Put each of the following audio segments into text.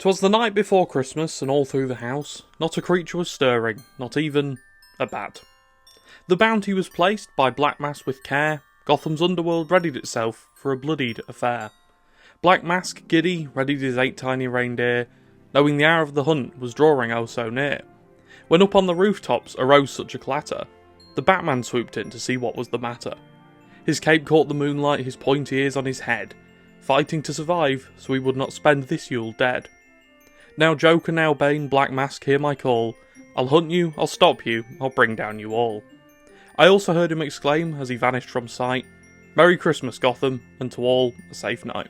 'Twas the night before Christmas, and all through the house not a creature was stirring, not even a bat. The bounty was placed by Black Mask with care. Gotham's underworld readied itself for a bloodied affair. Black Mask, giddy, readied his 8 tiny reindeer, knowing the hour of the hunt was drawing oh so near. When up on the rooftops arose such a clatter, the Batman swooped in to see what was the matter. His cape caught the moonlight, his pointy ears on his head, fighting to survive so he would not spend this Yule dead. Now Joker, now Bane, Black Mask, hear my call. I'll hunt you, I'll stop you, I'll bring down you all. I also heard him exclaim as he vanished from sight, Merry Christmas, Gotham, and to all a safe night.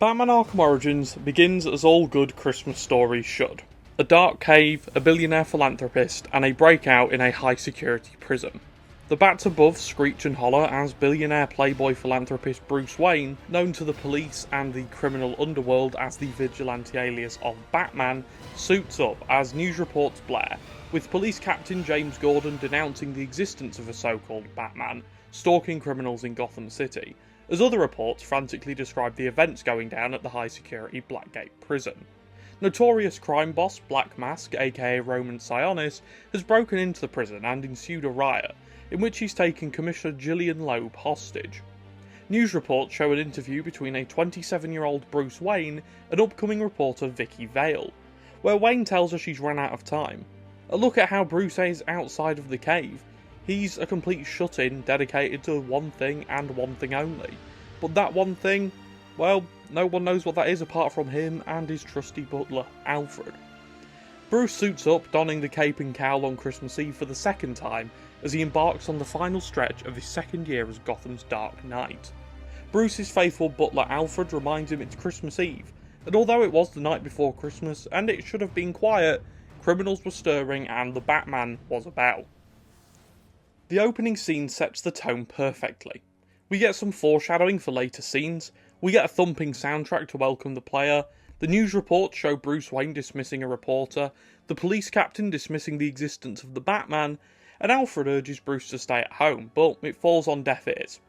Batman Arkham Origins begins as all good Christmas stories should. A dark cave, a billionaire philanthropist, and a breakout in a high-security prison. The bats above screech and holler as billionaire playboy philanthropist Bruce Wayne, known to the police and the criminal underworld as the vigilante alias of Batman, suits up as news reports blare, with police captain James Gordon denouncing the existence of a so-called Batman, stalking criminals in Gotham City, as other reports frantically describe the events going down at the high-security Blackgate prison. Notorious crime boss Black Mask, aka Roman Sionis, has broken into the prison and ensued a riot, in which he's taken Commissioner Gillian Loeb hostage. News reports show an interview between a 27-year-old Bruce Wayne and upcoming reporter Vicky Vale, where Wayne tells her she's run out of time. A look at how Bruce is outside of the cave. He's a complete shut-in dedicated to one thing and one thing only. But that one thing, well, no one knows what that is apart from him and his trusty butler, Alfred. Bruce suits up, donning the cape and cowl on Christmas Eve for the second time, as he embarks on the final stretch of his second year as Gotham's Dark Knight. Bruce's faithful butler Alfred reminds him it's Christmas Eve, and although it was the night before Christmas and it should have been quiet, criminals were stirring and the Batman was about. The opening scene sets the tone perfectly. We get some foreshadowing for later scenes, we get a thumping soundtrack to welcome the player, the news reports show Bruce Wayne dismissing a reporter, the police captain dismissing the existence of the Batman, and Alfred urges Bruce to stay at home, but it falls on deaf ears.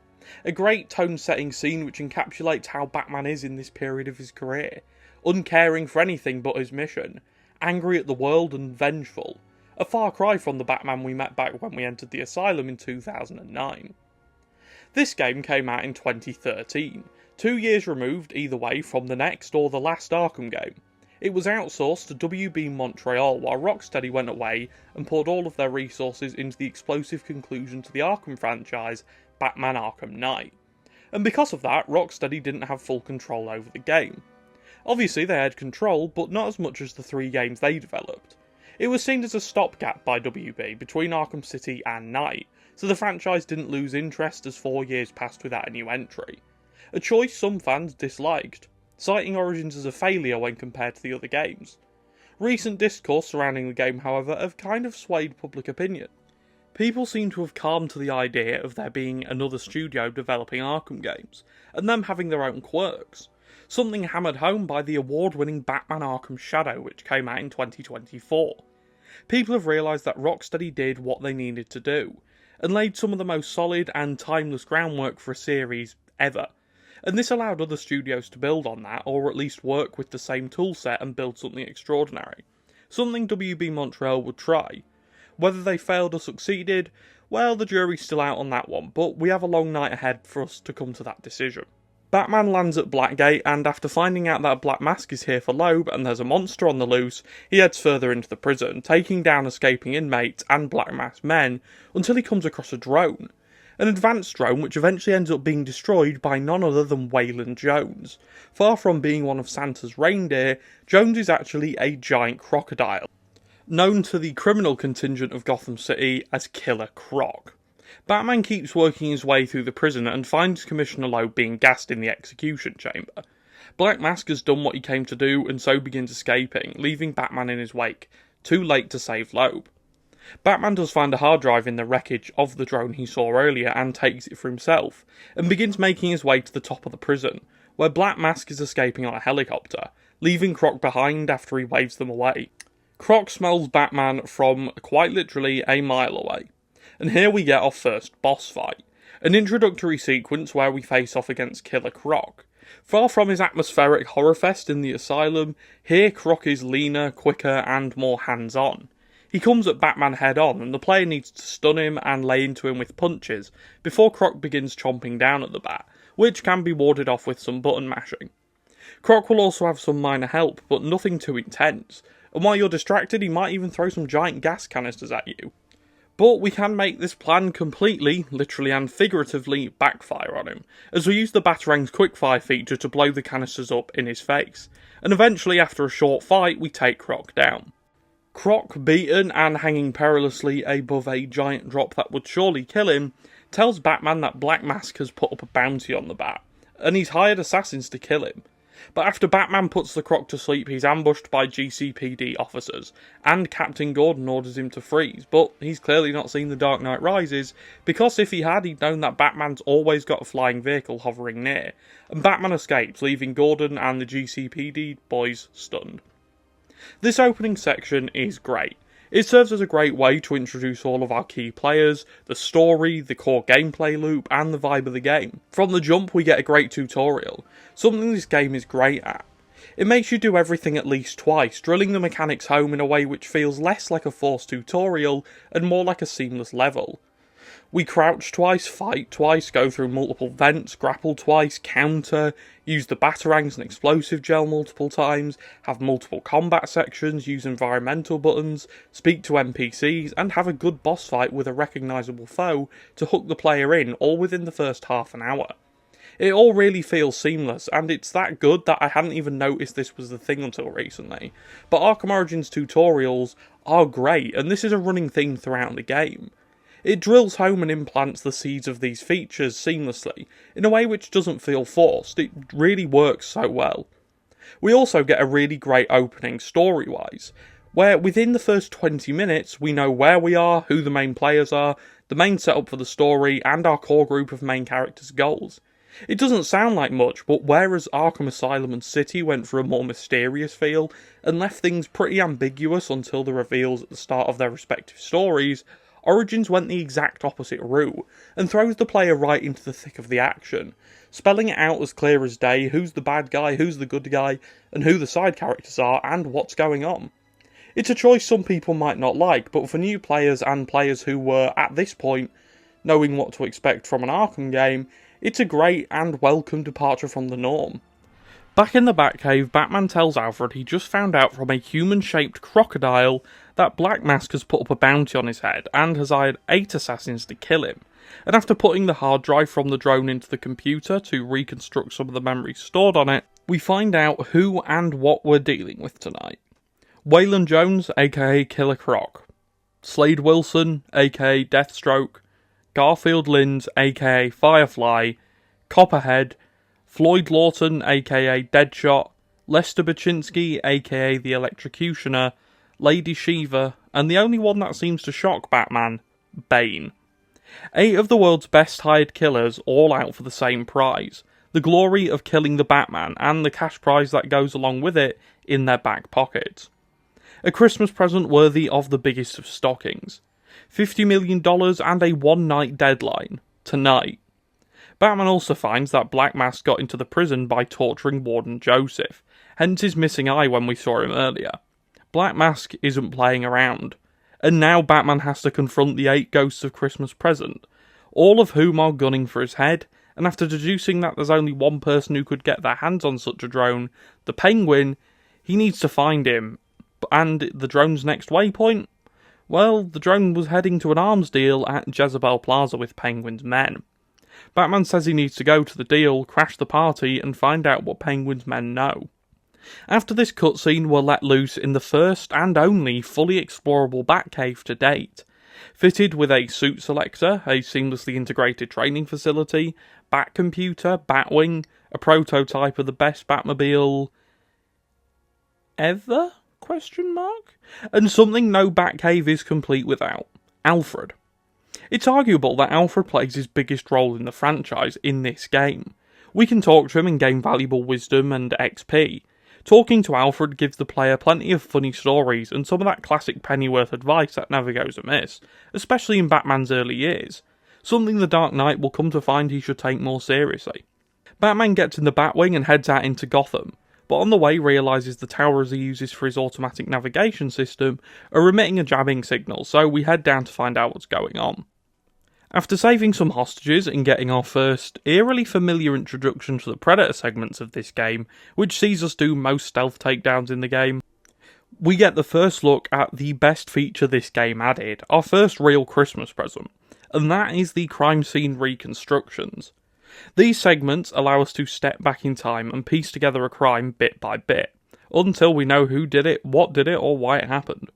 A great tone-setting scene which encapsulates how Batman is in this period of his career, uncaring for anything but his mission, angry at the world and vengeful, a far cry from the Batman we met back when we entered the asylum in 2009. This game came out in 2013, 2 years removed either way from the next or the last Arkham game. It was outsourced to WB Montreal while Rocksteady went away and poured all of their resources into the explosive conclusion to the Arkham franchise, Batman Arkham Knight. And because of that, Rocksteady didn't have full control over the game. Obviously they had control, but not as much as the 3 games they developed. It was seen as a stopgap by WB between Arkham City and Knight, so the franchise didn't lose interest as 4 years passed without a new entry. A choice some fans disliked, citing Origins as a failure when compared to the other games. Recent discourse surrounding the game, however, have kind of swayed public opinion. People seem to have calmed to the idea of there being another studio developing Arkham games, and them having their own quirks. Something hammered home by the award-winning Batman Arkham Shadow, which came out in 2024. People have realised that Rocksteady did what they needed to do, and laid some of the most solid and timeless groundwork for a series ever. And this allowed other studios to build on that, or at least work with the same toolset and build something extraordinary. Something WB Montreal would try. Whether they failed or succeeded, well, the jury's still out on that one, but we have a long night ahead for us to come to that decision. Batman lands at Blackgate, and after finding out that Black Mask is here for Loeb and there's a monster on the loose, he heads further into the prison, taking down escaping inmates and Black Mask's men, until he comes across a drone. An advanced drone which eventually ends up being destroyed by none other than Waylon Jones. Far from being one of Santa's reindeer, Jones is actually a giant crocodile, known to the criminal contingent of Gotham City as Killer Croc. Batman keeps working his way through the prison and finds Commissioner Loeb being gassed in the execution chamber. Black Mask has done what he came to do and so begins escaping, leaving Batman in his wake, too late to save Loeb. Batman does find a hard drive in the wreckage of the drone he saw earlier and takes it for himself, and begins making his way to the top of the prison, where Black Mask is escaping on a helicopter, leaving Croc behind after he waves them away. Croc smells Batman from quite literally a mile away. And here we get our first boss fight. An introductory sequence where we face off against Killer Croc. Far from his atmospheric horror fest in the asylum, here Croc is leaner, quicker, and more hands-on. He comes at Batman head-on, and the player needs to stun him and lay into him with punches before Croc begins chomping down at the Bat, which can be warded off with some button mashing. Croc will also have some minor help, but nothing too intense, and while you're distracted he might even throw some giant gas canisters at you. But we can make this plan completely, literally and figuratively, backfire on him, as we use the Batarang's quickfire feature to blow the canisters up in his face, and eventually after a short fight we take Croc down. Croc, beaten and hanging perilously above a giant drop that would surely kill him, tells Batman that Black Mask has put up a bounty on the Bat, and he's hired assassins to kill him. But after Batman puts the Croc to sleep, he's ambushed by GCPD officers, and Captain Gordon orders him to freeze, but he's clearly not seen The Dark Knight Rises, because if he had, he'd known that Batman's always got a flying vehicle hovering near, and Batman escapes, leaving Gordon and the GCPD boys stunned. This opening section is great. It serves as a great way to introduce all of our key players, the story, the core gameplay loop, and the vibe of the game. From the jump we get a great tutorial, something this game is great at. It makes you do everything at least twice, drilling the mechanics home in a way which feels less like a forced tutorial and more like a seamless level. We crouch twice, fight twice, go through multiple vents, grapple twice, counter, use the Batarangs and explosive gel multiple times, have multiple combat sections, use environmental buttons, speak to NPCs, and have a good boss fight with a recognisable foe to hook the player in, all within the first half an hour. It all really feels seamless, and it's that good that I hadn't even noticed this was the thing until recently. But Arkham Origins tutorials are great, and this is a running theme throughout the game. It drills home and implants the seeds of these features seamlessly, in a way which doesn't feel forced. It really works so well. We also get a really great opening story-wise, where within the first 20 minutes we know where we are, who the main players are, the main setup for the story, and our core group of main characters' goals. It doesn't sound like much, but whereas Arkham Asylum and City went for a more mysterious feel, and left things pretty ambiguous until the reveals at the start of their respective stories, Origins went the exact opposite route, and throws the player right into the thick of the action, spelling it out as clear as day who's the bad guy, who's the good guy, and who the side characters are, and what's going on. It's a choice some people might not like, but for new players and players who were, at this point, knowing what to expect from an Arkham game, it's a great and welcome departure from the norm. Back in the Batcave, Batman tells Alfred he just found out from a human-shaped crocodile that Black Mask has put up a bounty on his head and has hired 8 assassins to kill him. And after putting the hard drive from the drone into the computer to reconstruct some of the memories stored on it, we find out who and what we're dealing with tonight. Waylon Jones, aka Killer Croc. Slade Wilson, aka Deathstroke. Garfield Linz, aka Firefly. Copperhead. Floyd Lawton, aka Deadshot, Lester Baczynski, aka the Electrocutioner, Lady Shiva, and the only one that seems to shock Batman, Bane. 8 of the world's best hired killers all out for the same prize, the glory of killing the Batman and the cash prize that goes along with it in their back pockets. A Christmas present worthy of the biggest of stockings. $50 million and a one-night deadline. Tonight. Batman also finds that Black Mask got into the prison by torturing Warden Joseph, hence his missing eye when we saw him earlier. Black Mask isn't playing around, and now Batman has to confront the 8 ghosts of Christmas Present, all of whom are gunning for his head, and after deducing that there's only one person who could get their hands on such a drone, the Penguin, he needs to find him. And the drone's next waypoint? Well, the drone was heading to an arms deal at Jezebel Plaza with Penguin's men. Batman says he needs to go to the deal, crash the party, and find out what Penguin's men know. After this cutscene, we're let loose in the first and only fully explorable Batcave to date. Fitted with a suit selector, a seamlessly integrated training facility, Bat computer, Batwing, a prototype of the best Batmobile ever? ? And something no Batcave is complete without. Alfred. It's arguable that Alfred plays his biggest role in the franchise in this game. We can talk to him and gain valuable wisdom and XP, Talking to Alfred gives the player plenty of funny stories and some of that classic Pennyworth advice that never goes amiss, especially in Batman's early years, something the Dark Knight will come to find he should take more seriously. Batman gets in the Batwing and heads out into Gotham, but on the way realises the towers he uses for his automatic navigation system are emitting a jamming signal, so we head down to find out what's going on. After saving some hostages and getting our first, eerily familiar introduction to the Predator segments of this game, which sees us do most stealth takedowns in the game, we get the first look at the best feature this game added, our first real Christmas present, and that is the crime scene reconstructions. These segments allow us to step back in time and piece together a crime bit by bit, until we know who did it, what did it, or why it happened.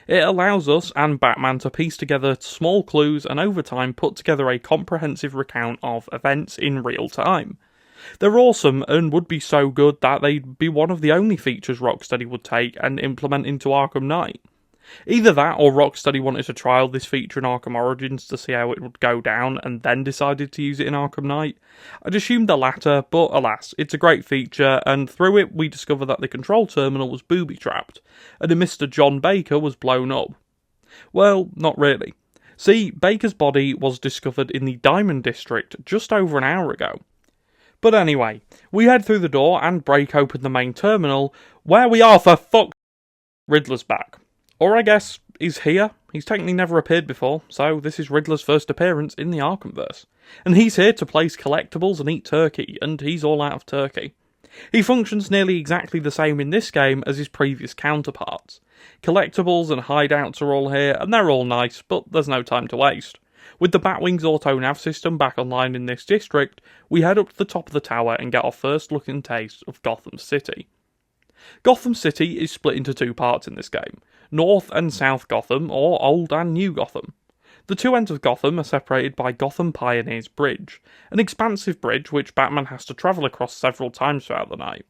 It allows us and Batman to piece together small clues and over time put together a comprehensive recount of events in real time. They're awesome and would be so good that they'd be one of the only features Rocksteady would take and implement into Arkham Knight. Either that or Rocksteady wanted to trial this feature in Arkham Origins to see how it would go down and then decided to use it in Arkham Knight. I'd assumed the latter, but alas, it's a great feature, and through it we discover that the control terminal was booby-trapped, and a Mr. John Baker was blown up. Well, not really. See, Baker's body was discovered in the Diamond District just over an hour ago. But anyway, we head through the door and break open the main terminal, where we are for Riddler's back. Or I guess, he's here. He's technically never appeared before, so this is Riddler's first appearance in the Arkhamverse. And he's here to place collectibles and eat turkey, and he's all out of turkey. He functions nearly exactly the same in this game as his previous counterparts. Collectibles and hideouts are all here, and they're all nice, but there's no time to waste. With the Batwing's auto-nav system back online in this district, we head up to the top of the tower and get our first look and taste of Gotham City. Gotham City is split into two parts in this game, North and South Gotham, or Old and New Gotham. The two ends of Gotham are separated by Gotham Pioneers Bridge, an expansive bridge which Batman has to travel across several times throughout the night.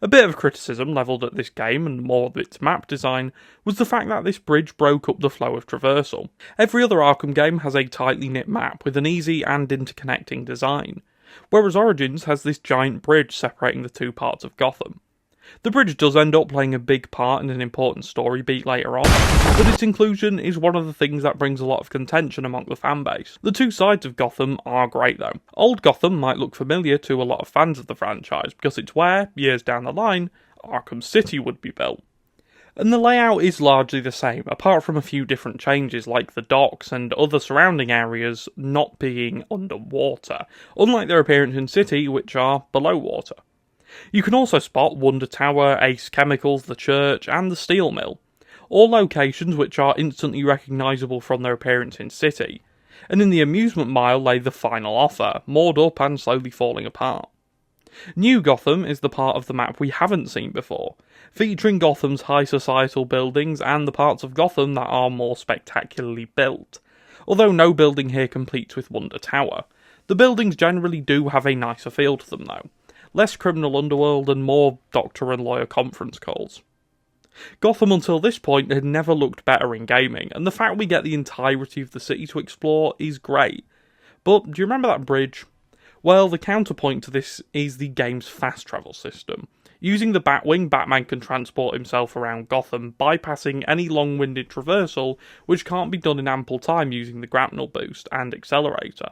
A bit of criticism levelled at this game, and more of its map design, was the fact that this bridge broke up the flow of traversal. Every other Arkham game has a tightly knit map with an easy and interconnecting design, whereas Origins has this giant bridge separating the two parts of Gotham. The bridge does end up playing a big part in an important story beat later on, but its inclusion is one of the things that brings a lot of contention among the fanbase. The two sides of Gotham are great though. Old Gotham might look familiar to a lot of fans of the franchise because it's where, years down the line, Arkham City would be built. And the layout is largely the same, apart from a few different changes like the docks and other surrounding areas not being underwater, unlike their appearance in City, which are below water. You can also spot Wonder Tower, Ace Chemicals, the church, and the steel mill, all locations which are instantly recognisable from their appearance in City, and in the amusement mile lay the final offer, moored up and slowly falling apart. New Gotham is the part of the map we haven't seen before, featuring Gotham's high societal buildings and the parts of Gotham that are more spectacularly built, although no building here competes with Wonder Tower. The buildings generally do have a nicer feel to them though. Less criminal underworld and more doctor and lawyer conference calls. Gotham until this point had never looked better in gaming, and the fact we get the entirety of the city to explore is great. But do you remember that bridge? Well, the counterpoint to this is the game's fast travel system. Using the Batwing, Batman can transport himself around Gotham, bypassing any long-winded traversal which can't be done in ample time using the grapnel boost and accelerator.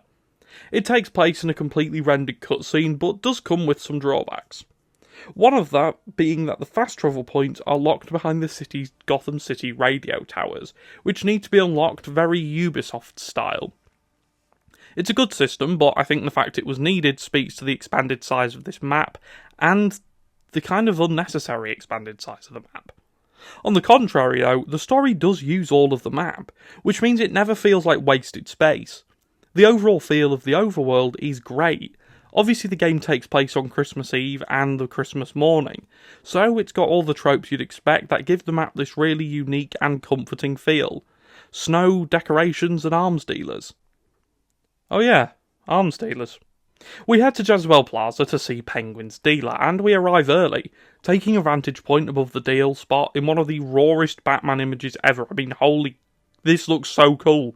It takes place in a completely rendered cutscene, but does come with some drawbacks. One of that being that the fast travel points are locked behind the city's Gotham City radio towers, which need to be unlocked very Ubisoft style. It's a good system, but I think the fact it was needed speaks to the expanded size of this map, and the kind of unnecessary expanded size of the map. On the contrary though, the story does use all of the map, which means it never feels like wasted space. The overall feel of the overworld is great. Obviously the game takes place on Christmas Eve and the Christmas morning, so it's got all the tropes you'd expect that give the map this really unique and comforting feel. Snow, decorations and arms dealers. Oh yeah, arms dealers. We head to Jezebel Plaza to see Penguin's dealer, and we arrive early, taking a vantage point above the deal spot in one of the rawest Batman images ever. I mean, holy, this looks so cool.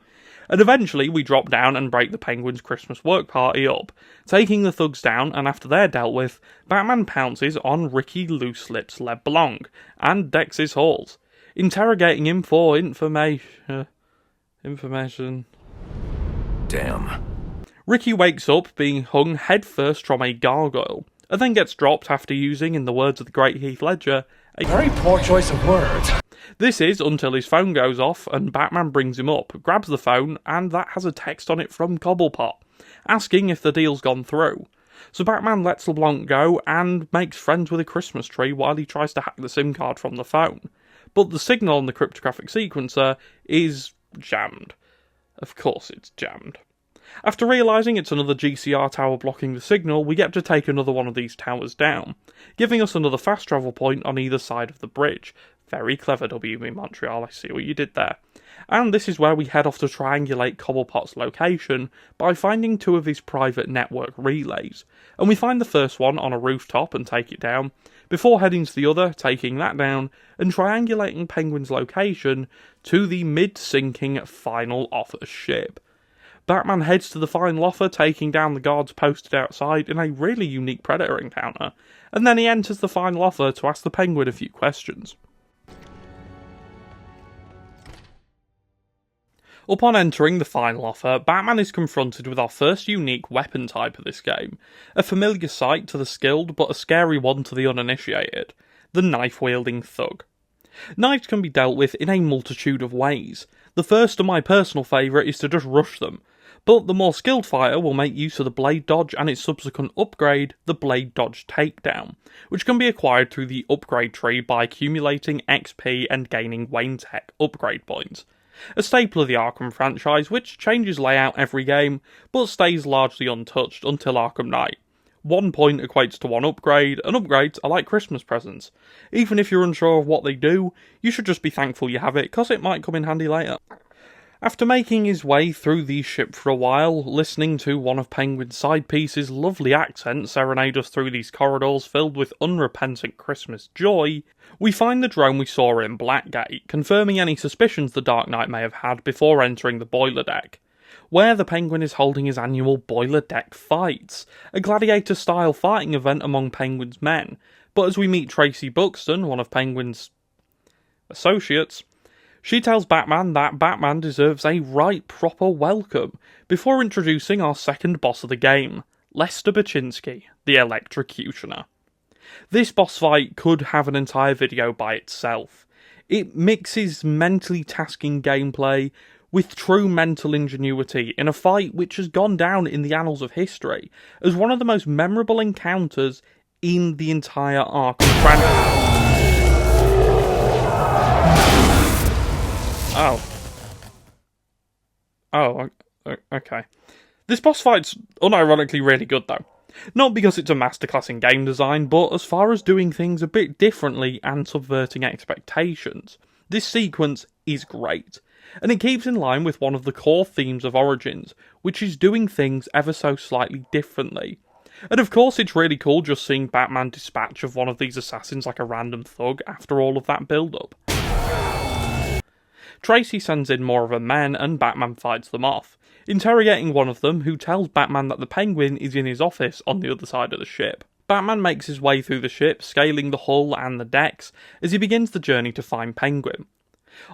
And eventually we drop down and break the Penguin's Christmas work party up, taking the thugs down, and after they're dealt with, Batman pounces on Ricky Loose-Lips LeBlanc and decks his halls, interrogating him for information. Damn. Ricky wakes up being hung headfirst from a gargoyle, and then gets dropped after using, in the words of the great Heath Ledger, a Very poor choice of words. This is until his phone goes off and Batman brings him up, grabs the phone, and that has a text on it from Cobblepot, asking if the deal's gone through. So Batman lets LeBlanc go and makes friends with a Christmas tree while he tries to hack the SIM card from the phone. But the signal on the cryptographic sequencer is jammed. Of course it's jammed. After realising it's another GCR tower blocking the signal, we get to take another one of these towers down, giving us another fast travel point on either side of the bridge. Very clever, WB Montreal, I see what you did there. And this is where we head off to triangulate Cobblepot's location by finding two of his private network relays. And we find the first one on a rooftop and take it down, before heading to the other, taking that down, and triangulating Penguin's location to the mid-sinking final offer ship. Batman heads to the final offer, taking down the guards posted outside in a really unique Predator encounter, and then he enters the final offer to ask the Penguin a few questions. Upon entering the final offer, Batman is confronted with our first unique weapon type of this game, a familiar sight to the skilled but a scary one to the uninitiated, the knife-wielding thug. Knives can be dealt with in a multitude of ways. The first and my personal favourite is to just rush them, but the more skilled fighter will make use of the blade dodge and its subsequent upgrade, the blade dodge takedown, which can be acquired through the upgrade tree by accumulating XP and gaining Wayne Tech upgrade points. A staple of the Arkham franchise, which changes layout every game, but stays largely untouched until Arkham Knight. 1 point equates to 1 upgrade, and upgrades are like Christmas presents. Even if you're unsure of what they do, you should just be thankful you have it, cause it might come in handy later. After making his way through the ship for a while, listening to one of Penguin's side pieces' lovely accent serenade us through these corridors filled with unrepentant Christmas joy, we find the drone we saw in Blackgate, confirming any suspicions the Dark Knight may have had before entering the boiler deck, where the Penguin is holding his annual Boiler Deck Fights, a gladiator-style fighting event among Penguin's men. But as we meet Tracy Buxton, one of Penguin's associates, she tells Batman that Batman deserves a right proper welcome, before introducing our second boss of the game, Lester Baczynski, the Electrocutioner. This boss fight could have an entire video by itself. It mixes mentally tasking gameplay with true mental ingenuity in a fight which has gone down in the annals of history as one of the most memorable encounters in the entire Arkham franchise. Okay. This boss fight's unironically really good though. Not because it's a masterclass in game design, but as far as doing things a bit differently and subverting expectations. This sequence is great, and it keeps in line with one of the core themes of Origins, which is doing things ever so slightly differently. And of course it's really cool just seeing Batman dispatch of one of these assassins like a random thug after all of that build-up. Tracy sends in more of her men and Batman fights them off, interrogating one of them who tells Batman that the Penguin is in his office on the other side of the ship. Batman makes his way through the ship, scaling the hull and the decks, as he begins the journey to find Penguin.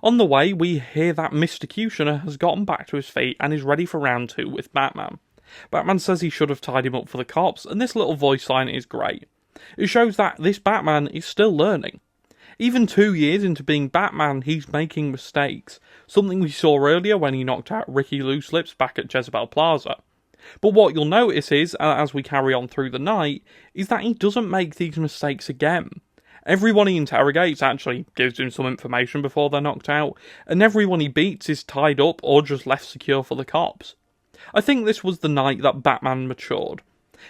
On the way, we hear that Mr. Cutioner has gotten back to his feet and is ready for round 2 with Batman. Batman says he should have tied him up for the cops, and this little voice line is great. It shows that this Batman is still learning. Even 2 years into being Batman, he's making mistakes, something we saw earlier when he knocked out Ricky Loose-Lips back at Jezebel Plaza. But what you'll notice is, as we carry on through the night, is that he doesn't make these mistakes again. Everyone he interrogates actually gives him some information before they're knocked out, and everyone he beats is tied up or just left secure for the cops. I think this was the night that Batman matured.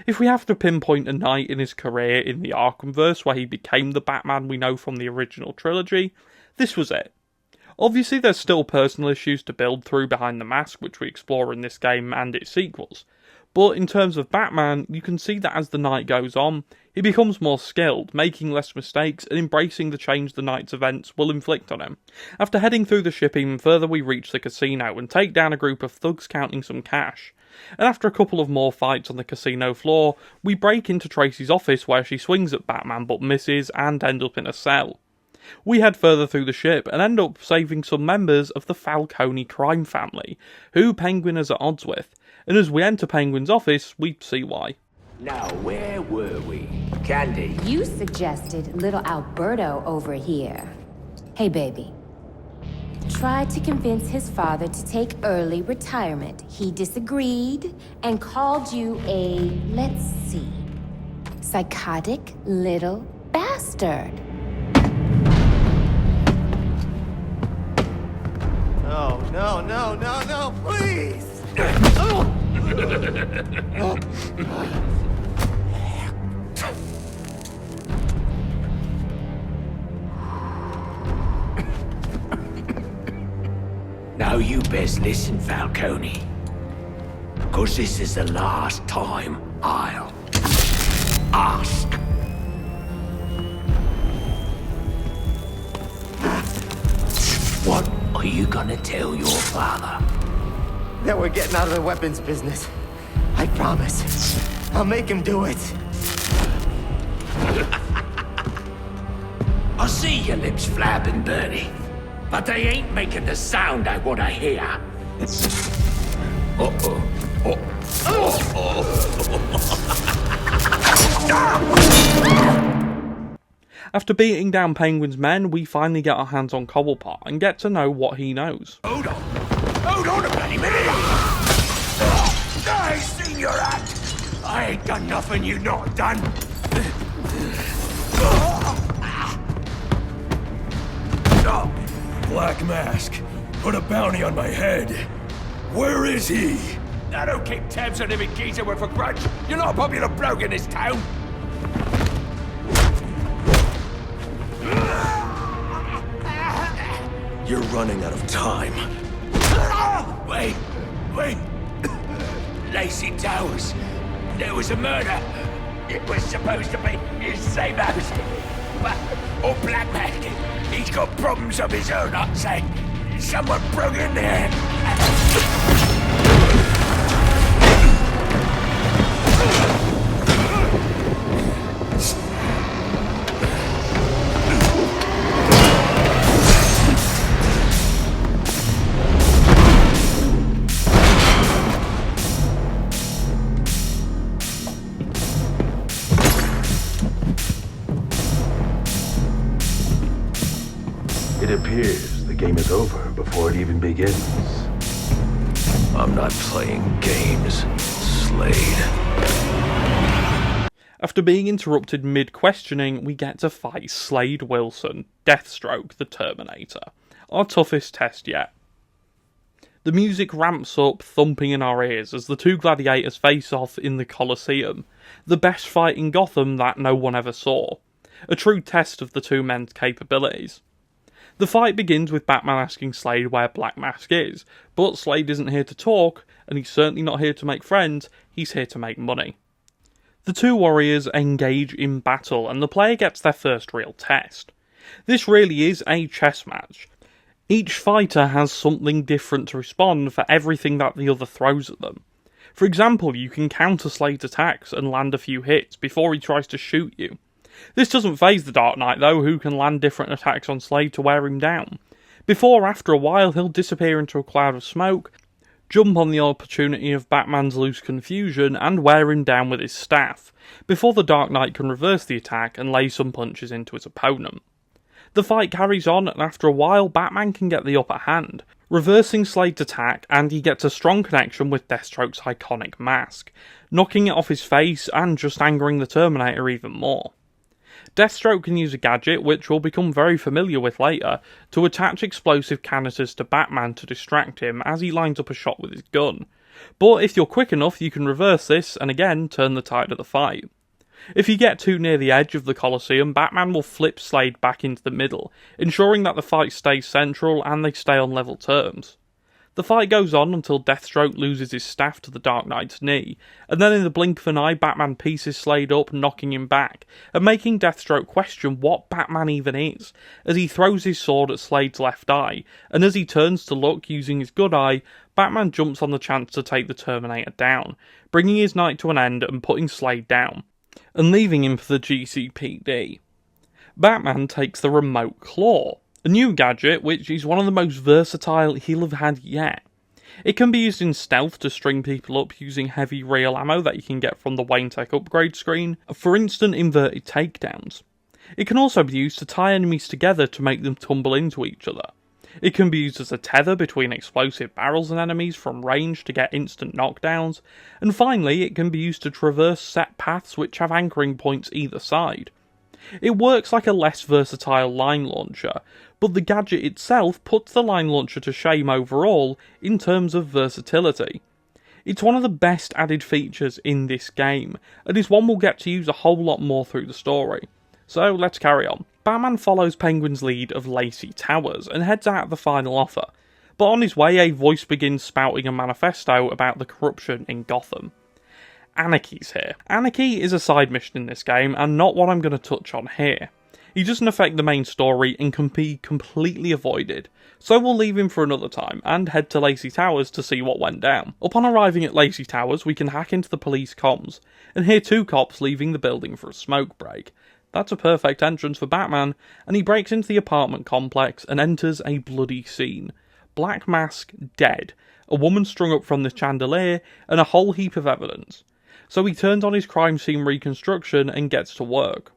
If we have to pinpoint a night in his career in the Arkhamverse where he became the Batman we know from the original trilogy, this was it. Obviously there's still personal issues to build through behind the mask which we explore in this game and its sequels, But in terms of Batman, you can see that as the night goes on, he becomes more skilled, making less mistakes and embracing the change the night's events will inflict on him. After heading through the ship even further, we reach the casino and take down a group of thugs counting some cash. And after a couple of more fights on the casino floor, we break into Tracy's office where she swings at Batman but misses and end up in a cell. We head further through the ship and end up saving some members of the Falcone crime family, who Penguin is at odds with, and as we enter Penguin's office, we see why. Now, where were we? Candy. You suggested little Alberto over here. Hey, baby. Tried to convince his father to take early retirement. He disagreed and called you a, let's see, psychotic little bastard. No, no, no, no, no, please! Now you best listen, Falcone. 'Cause this is the last time I'll ask. What are you gonna tell your father? That we're getting out of the weapons business. I promise. I'll make him do it. I see your lips flapping, Bernie. But they ain't making the sound I want to hear. Uh-oh. After beating down Penguin's men, we finally get our hands on Cobblepot and get to know what he knows. Hold on a bloody minute! I seen your act! I ain't done nothing you not done! Black Mask. Put a bounty on my head. Where is he? I don't keep tabs on every geezer with a grudge. You're not a popular bloke in this town. You're running out of time. Wait. Lacey Towers. There was a murder. It was supposed to be his same house. Or Black Mask. He's got problems of his own, I'd say. Someone broke in there. It appears the game is over before it even begins. I'm not playing games, Slade. After being interrupted mid-questioning, we get to fight Slade Wilson, Deathstroke the Terminator, our toughest test yet. The music ramps up, thumping in our ears as the two gladiators face off in the Colosseum, the best fight in Gotham that no one ever saw, a true test of the two men's capabilities. The fight begins with Batman asking Slade where Black Mask is, but Slade isn't here to talk, and he's certainly not here to make friends, he's here to make money. The two warriors engage in battle, and the player gets their first real test. This really is a chess match. Each fighter has something different to respond for everything that the other throws at them. For example, you can counter Slade's attacks and land a few hits before he tries to shoot you. This doesn't faze the Dark Knight though, who can land different attacks on Slade to wear him down. Before, after a while, he'll disappear into a cloud of smoke, jump on the opportunity of Batman's loose confusion, and wear him down with his staff, before the Dark Knight can reverse the attack and lay some punches into his opponent. The fight carries on, and after a while, Batman can get the upper hand, reversing Slade's attack, and he gets a strong connection with Deathstroke's iconic mask, knocking it off his face and just angering the Terminator even more. Deathstroke can use a gadget, which we'll become very familiar with later, to attach explosive canisters to Batman to distract him as he lines up a shot with his gun. But if you're quick enough, you can reverse this and again turn the tide of the fight. If you get too near the edge of the Colosseum, Batman will flip Slade back into the middle, ensuring that the fight stays central and they stay on level terms. The fight goes on until Deathstroke loses his staff to the Dark Knight's knee, and then in the blink of an eye, Batman pieces Slade up, knocking him back, and making Deathstroke question what Batman even is, as he throws his sword at Slade's left eye, and as he turns to look using his good eye, Batman jumps on the chance to take the Terminator down, bringing his night to an end and putting Slade down, and leaving him for the GCPD. Batman takes the Remote Claw, a new gadget which is one of the most versatile he'll have had yet. It can be used in stealth to string people up using heavy real ammo that you can get from the Wayne Tech upgrade screen, for instant inverted takedowns. It can also be used to tie enemies together to make them tumble into each other. It can be used as a tether between explosive barrels and enemies from range to get instant knockdowns, and finally it can be used to traverse set paths which have anchoring points either side. It works like a less versatile line launcher, but the gadget itself puts the line launcher to shame overall in terms of versatility. It's one of the best added features in this game, and is one we'll get to use a whole lot more through the story. So let's carry on. Batman follows Penguin's lead of Lacey Towers and heads out of the final offer, but on his way a voice begins spouting a manifesto about the corruption in Gotham. Anarchy's here. Anarchy is a side mission in this game and not what I'm going to touch on here. He doesn't affect the main story and can be completely avoided, so we'll leave him for another time and head to Lacey Towers to see what went down. Upon arriving at Lacey Towers, we can hack into the police comms and hear two cops leaving the building for a smoke break. That's a perfect entrance for Batman, and he breaks into the apartment complex and enters a bloody scene. Black Mask dead, a woman strung up from the chandelier, and a whole heap of evidence. So he turns on his crime scene reconstruction and gets to work.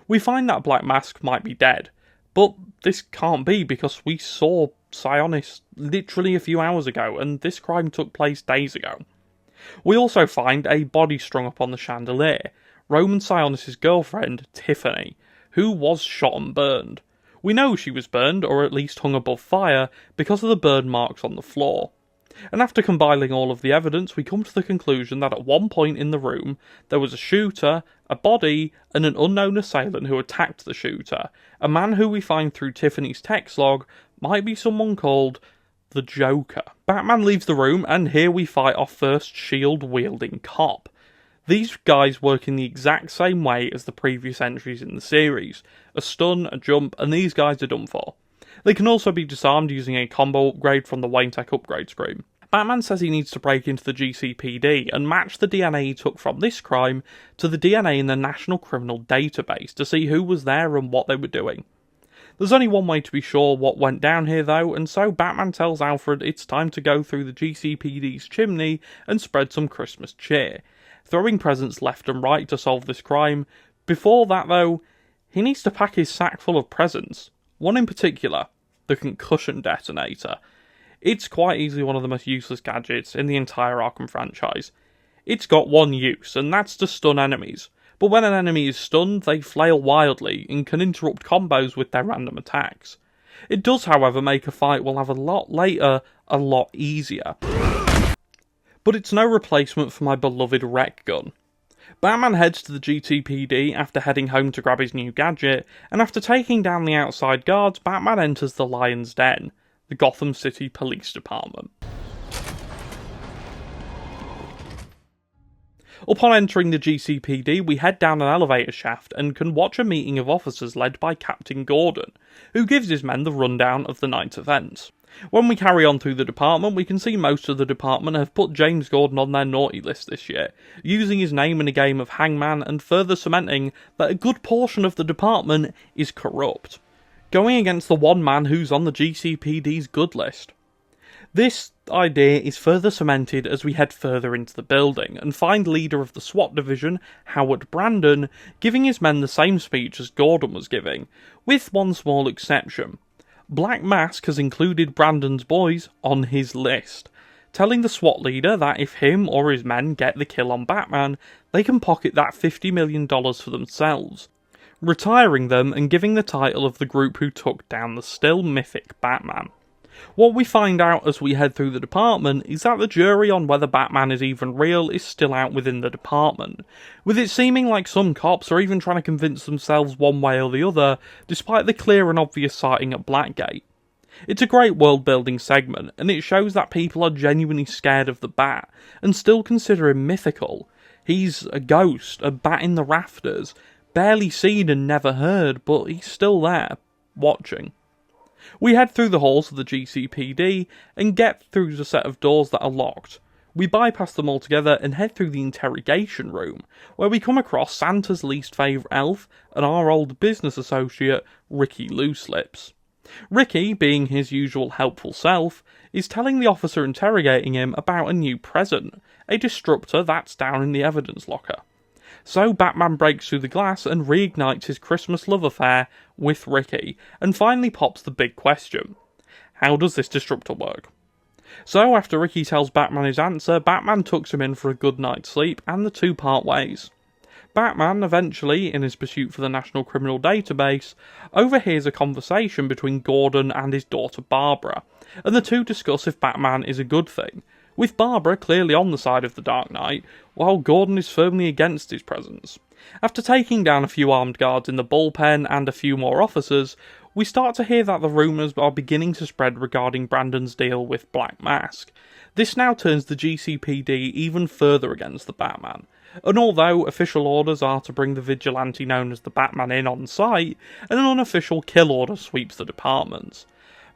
We find that Black Mask might be dead, but this can't be because we saw Sionis literally a few hours ago, and this crime took place days ago. We also find a body strung up on the chandelier, Roman Sionis' girlfriend, Tiffany, who was shot and burned. We know she was burned, or at least hung above fire, because of the burn marks on the floor. And after compiling all of the evidence, we come to the conclusion that at one point in the room, there was a shooter, a body, and an unknown assailant who attacked the shooter, a man who we find through Tiffany's text log might be someone called the Joker. Batman leaves the room, and here we fight our first shield-wielding cop. These guys work in the exact same way as the previous entries in the series. A stun, a jump, and these guys are done for. They can also be disarmed using a combo upgrade from the Wayne Tech upgrade screen. Batman says he needs to break into the GCPD and match the DNA he took from this crime to the DNA in the National Criminal Database to see who was there and what they were doing. There's only one way to be sure what went down here though, and so Batman tells Alfred it's time to go through the GCPD's chimney and spread some Christmas cheer, throwing presents left and right to solve this crime. Before that though, he needs to pack his sack full of presents. One in particular, the concussion detonator. It's quite easily one of the most useless gadgets in the entire Arkham franchise. It's got one use, and that's to stun enemies. But when an enemy is stunned, they flail wildly and can interrupt combos with their random attacks. It does, however, make a fight we'll have a lot later a lot easier. But it's no replacement for my beloved Wreck Gun. Batman heads to the GTPD after heading home to grab his new gadget, and after taking down the outside guards, Batman enters the Lion's Den, the Gotham City Police Department. Upon entering the GCPD, we head down an elevator shaft and can watch a meeting of officers led by Captain Gordon, who gives his men the rundown of the night's events. When we carry on through the department, we can see most of the department have put James Gordon on their naughty list this year, using his name in a game of Hangman and further cementing that a good portion of the department is corrupt, going against the one man who's on the GCPD's good list. This idea is further cemented as we head further into the building and find leader of the SWAT division, Howard Brandon, giving his men the same speech as Gordon was giving, with one small exception. Black Mask has included Brandon's boys on his list, telling the SWAT leader that if him or his men get the kill on Batman, they can pocket that $50 million for themselves, retiring them and giving the title of the group who took down the still mythic Batman. What we find out as we head through the department is that the jury on whether Batman is even real is still out within the department, with it seeming like some cops are even trying to convince themselves one way or the other, despite the clear and obvious sighting at Blackgate. It's a great world-building segment, and it shows that people are genuinely scared of the Bat, and still consider him mythical. He's a ghost, a bat in the rafters, barely seen and never heard, but he's still there, watching. We head through the halls of the GCPD, and get through the set of doors that are locked. We bypass them altogether and head through the interrogation room, where we come across Santa's least favourite elf and our old business associate, Ricky Looselips. Ricky, being his usual helpful self, is telling the officer interrogating him about a new present, a disruptor that's down in the evidence locker. So Batman breaks through the glass and reignites his Christmas love affair with Ricky, and finally pops the big question. How does this disruptor work? So after Ricky tells Batman his answer, Batman tucks him in for a good night's sleep, and the two part ways. Batman, eventually, in his pursuit for the National Criminal Database, overhears a conversation between Gordon and his daughter Barbara, and the two discuss if Batman is a good thing, with Barbara clearly on the side of the Dark Knight, while Gordon is firmly against his presence. After taking down a few armed guards in the bullpen and a few more officers, we start to hear that the rumours are beginning to spread regarding Brandon's deal with Black Mask. This now turns the GCPD even further against the Batman, and although official orders are to bring the vigilante known as the Batman in on site, an unofficial kill order sweeps the departments.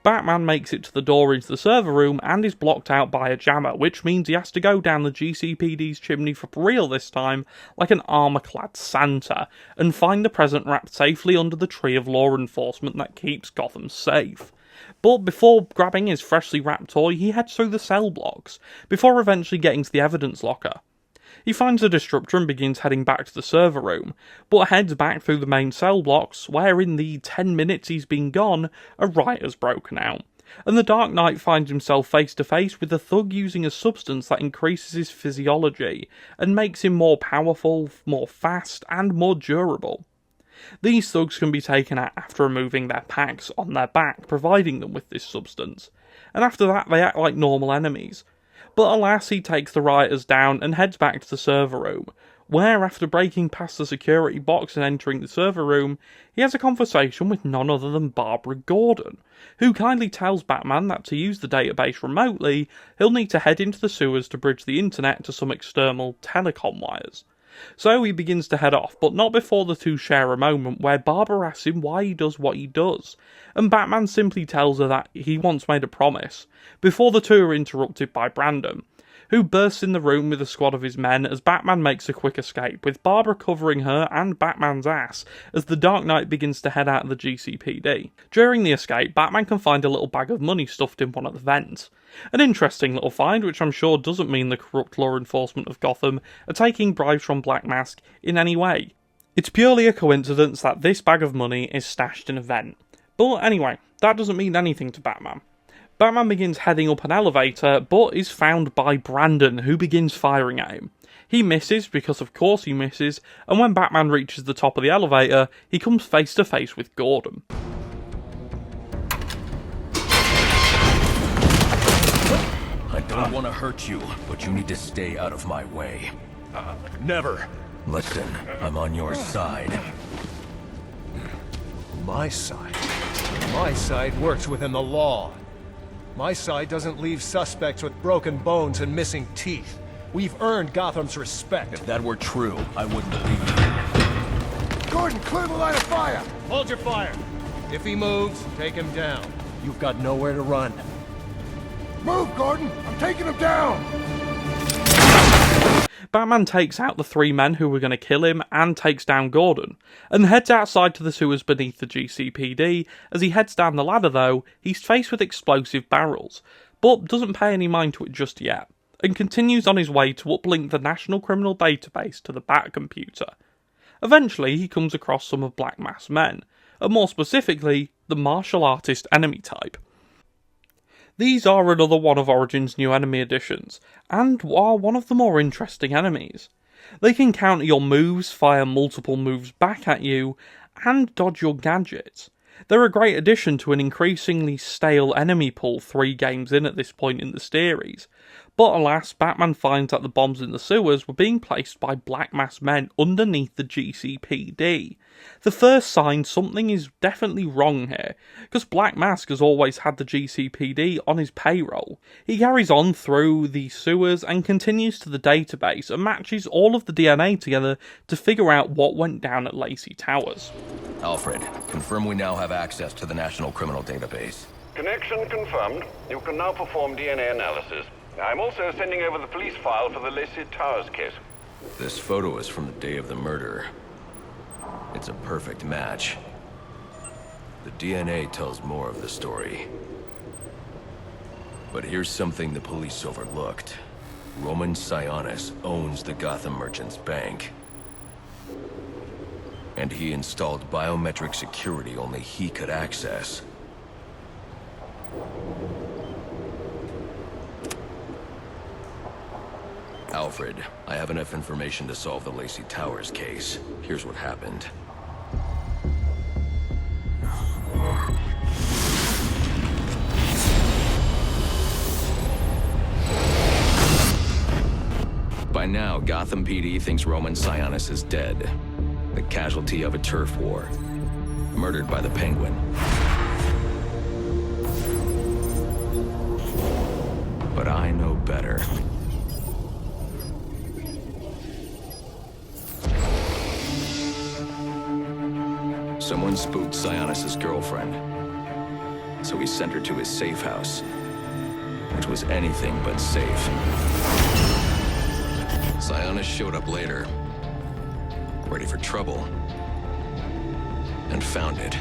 Batman makes it to the door into the server room and is blocked out by a jammer, which means he has to go down the GCPD's chimney for real this time, like an armour-clad Santa, and find the present wrapped safely under the tree of law enforcement that keeps Gotham safe. But before grabbing his freshly wrapped toy, he heads through the cell blocks, before eventually getting to the evidence locker. He finds the disruptor and begins heading back to the server room, but heads back through the main cell blocks, where in the 10 minutes he's been gone, a riot has broken out, and the Dark Knight finds himself face to face with a thug using a substance that increases his physiology, and makes him more powerful, more fast, and more durable. These thugs can be taken out after removing their packs on their back, providing them with this substance, and after that they act like normal enemies. But alas, he takes the rioters down and heads back to the server room, where after breaking past the security box and entering the server room, he has a conversation with none other than Barbara Gordon, who kindly tells Batman that to use the database remotely, he'll need to head into the sewers to bridge the internet to some external telecom wires. So he begins to head off, but not before the two share a moment where Barbara asks him why he does what he does, and Batman simply tells her that he once made a promise, before the two are interrupted by Brandon, who bursts in the room with a squad of his men as Batman makes a quick escape, with Barbara covering her and Batman's ass as the Dark Knight begins to head out of the GCPD. During the escape, Batman can find a little bag of money stuffed in one of the vents. An interesting little find, which I'm sure doesn't mean the corrupt law enforcement of Gotham are taking bribes from Black Mask in any way. It's purely a coincidence that this bag of money is stashed in a vent. But anyway, that doesn't mean anything to Batman. Batman begins heading up an elevator, but is found by Brandon, who begins firing at him. He misses, because of course he misses, and when Batman reaches the top of the elevator, he comes face to face with Gordon. I don't want to hurt you, but you need to stay out of my way. Never. Listen, I'm on your side. My side? My side works within the law. My side doesn't leave suspects with broken bones and missing teeth. We've earned Gotham's respect. If that were true, I wouldn't believe you. Gordon, clear the line of fire! Hold your fire. If he moves, take him down. You've got nowhere to run. Move, Gordon! I'm taking him down! Batman takes out the three men who were going to kill him and takes down Gordon, and heads outside to the sewers beneath the GCPD. As he heads down the ladder though, he's faced with explosive barrels, but doesn't pay any mind to it just yet, and continues on his way to uplink the National Criminal Database to the Bat computer. Eventually he comes across some of Black Mask's men, and more specifically, the martial artist enemy type. These are another one of Origin's new enemy additions, and are one of the more interesting enemies. They can counter your moves, fire multiple moves back at you, and dodge your gadgets. They're a great addition to an increasingly stale enemy pool 3 games in at this point in the series, But alas, Batman finds that the bombs in the sewers were being placed by black masked men underneath the GCPD. The first sign something is definitely wrong here, because Black Mask has always had the GCPD on his payroll. He carries on through the sewers and continues to the database and matches all of the DNA together to figure out what went down at Lacey Towers. Alfred, confirm we now have access to the National Criminal Database. Connection confirmed. You can now perform DNA analysis. I'm also sending over the police file for the Lacey Towers case. This photo is from the day of the murder. It's a perfect match. The DNA tells more of the story. But here's something the police overlooked. Roman Sionis owns the Gotham Merchants Bank. And he installed biometric security only he could access. Alfred, I have enough information to solve the Lacey Towers case. Here's what happened. By now, Gotham PD thinks Roman Sionis is dead. The casualty of a turf war. Murdered by the Penguin. But I know better. Someone spooked Sionis' girlfriend. So he sent her to his safe house. Which was anything but safe. Sionis showed up later. Ready for trouble. And found it.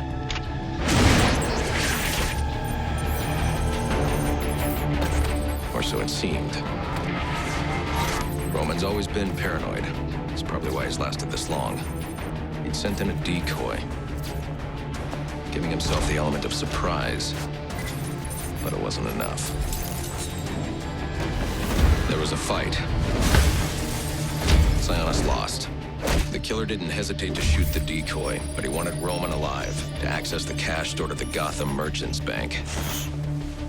Or so it seemed. Roman's always been paranoid. That's probably why he's lasted this long. He'd sent in a decoy. Giving himself the element of surprise. But it wasn't enough. There was a fight. Sionis lost. The killer didn't hesitate to shoot the decoy, but he wanted Roman alive to access the cash stored at the Gotham Merchants Bank.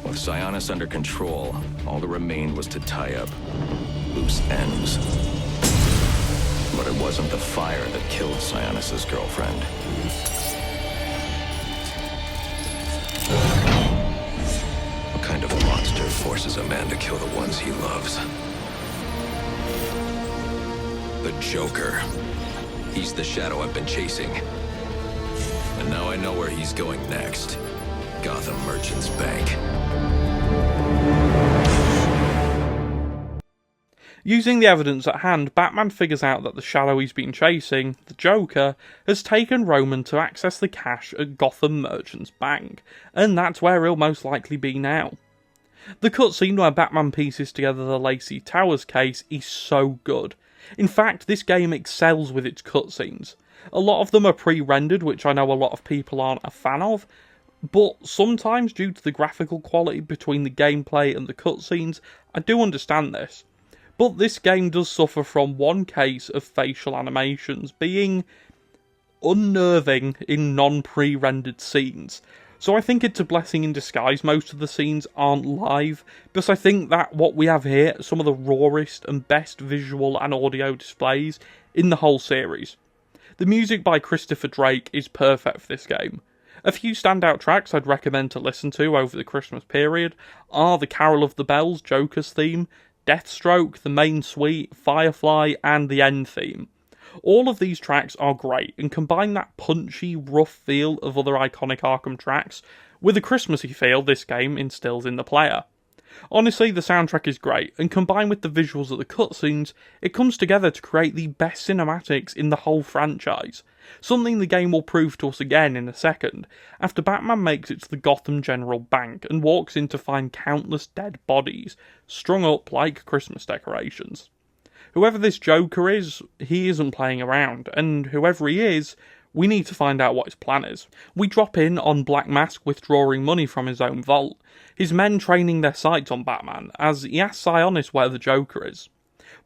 With Sionis under control, all that remained was to tie up loose ends. But it wasn't the fire that killed Sionis' girlfriend. What kind of a monster forces a man to kill the ones he loves? The Joker. He's the shadow I've been chasing. And now I know where he's going next. Gotham Merchants Bank. Using the evidence at hand, Batman figures out that the shadow he's been chasing, the Joker, has taken Roman to access the cash at Gotham Merchants Bank, and that's where he'll most likely be now. The cutscene where Batman pieces together the Lacey Towers case is so good. In fact, this game excels with its cutscenes. A lot of them are pre-rendered, which I know a lot of people aren't a fan of, but sometimes due to the graphical quality between the gameplay and the cutscenes, I do understand this. But this game does suffer from one case of facial animations being unnerving in non-pre-rendered scenes. So I think it's a blessing in disguise most of the scenes aren't live, because I think that what we have here are some of the rawest and best visual and audio displays in the whole series. The music by Christopher Drake is perfect for this game. A few standout tracks I'd recommend to listen to over the Christmas period are the Carol of the Bells Joker's theme, Deathstroke, the main suite, Firefly, and the end theme. All of these tracks are great and combine that punchy, rough feel of other iconic Arkham tracks with the Christmassy feel this game instills in the player. Honestly, the soundtrack is great, and combined with the visuals of the cutscenes, it comes together to create the best cinematics in the whole franchise. Something the game will prove to us again in a second, after Batman makes it to the Gotham General Bank and walks in to find countless dead bodies, strung up like Christmas decorations. Whoever this Joker is, he isn't playing around, and whoever he is, we need to find out what his plan is. We drop in on Black Mask withdrawing money from his own vault, his men training their sights on Batman, as he asks Sionis where the Joker is.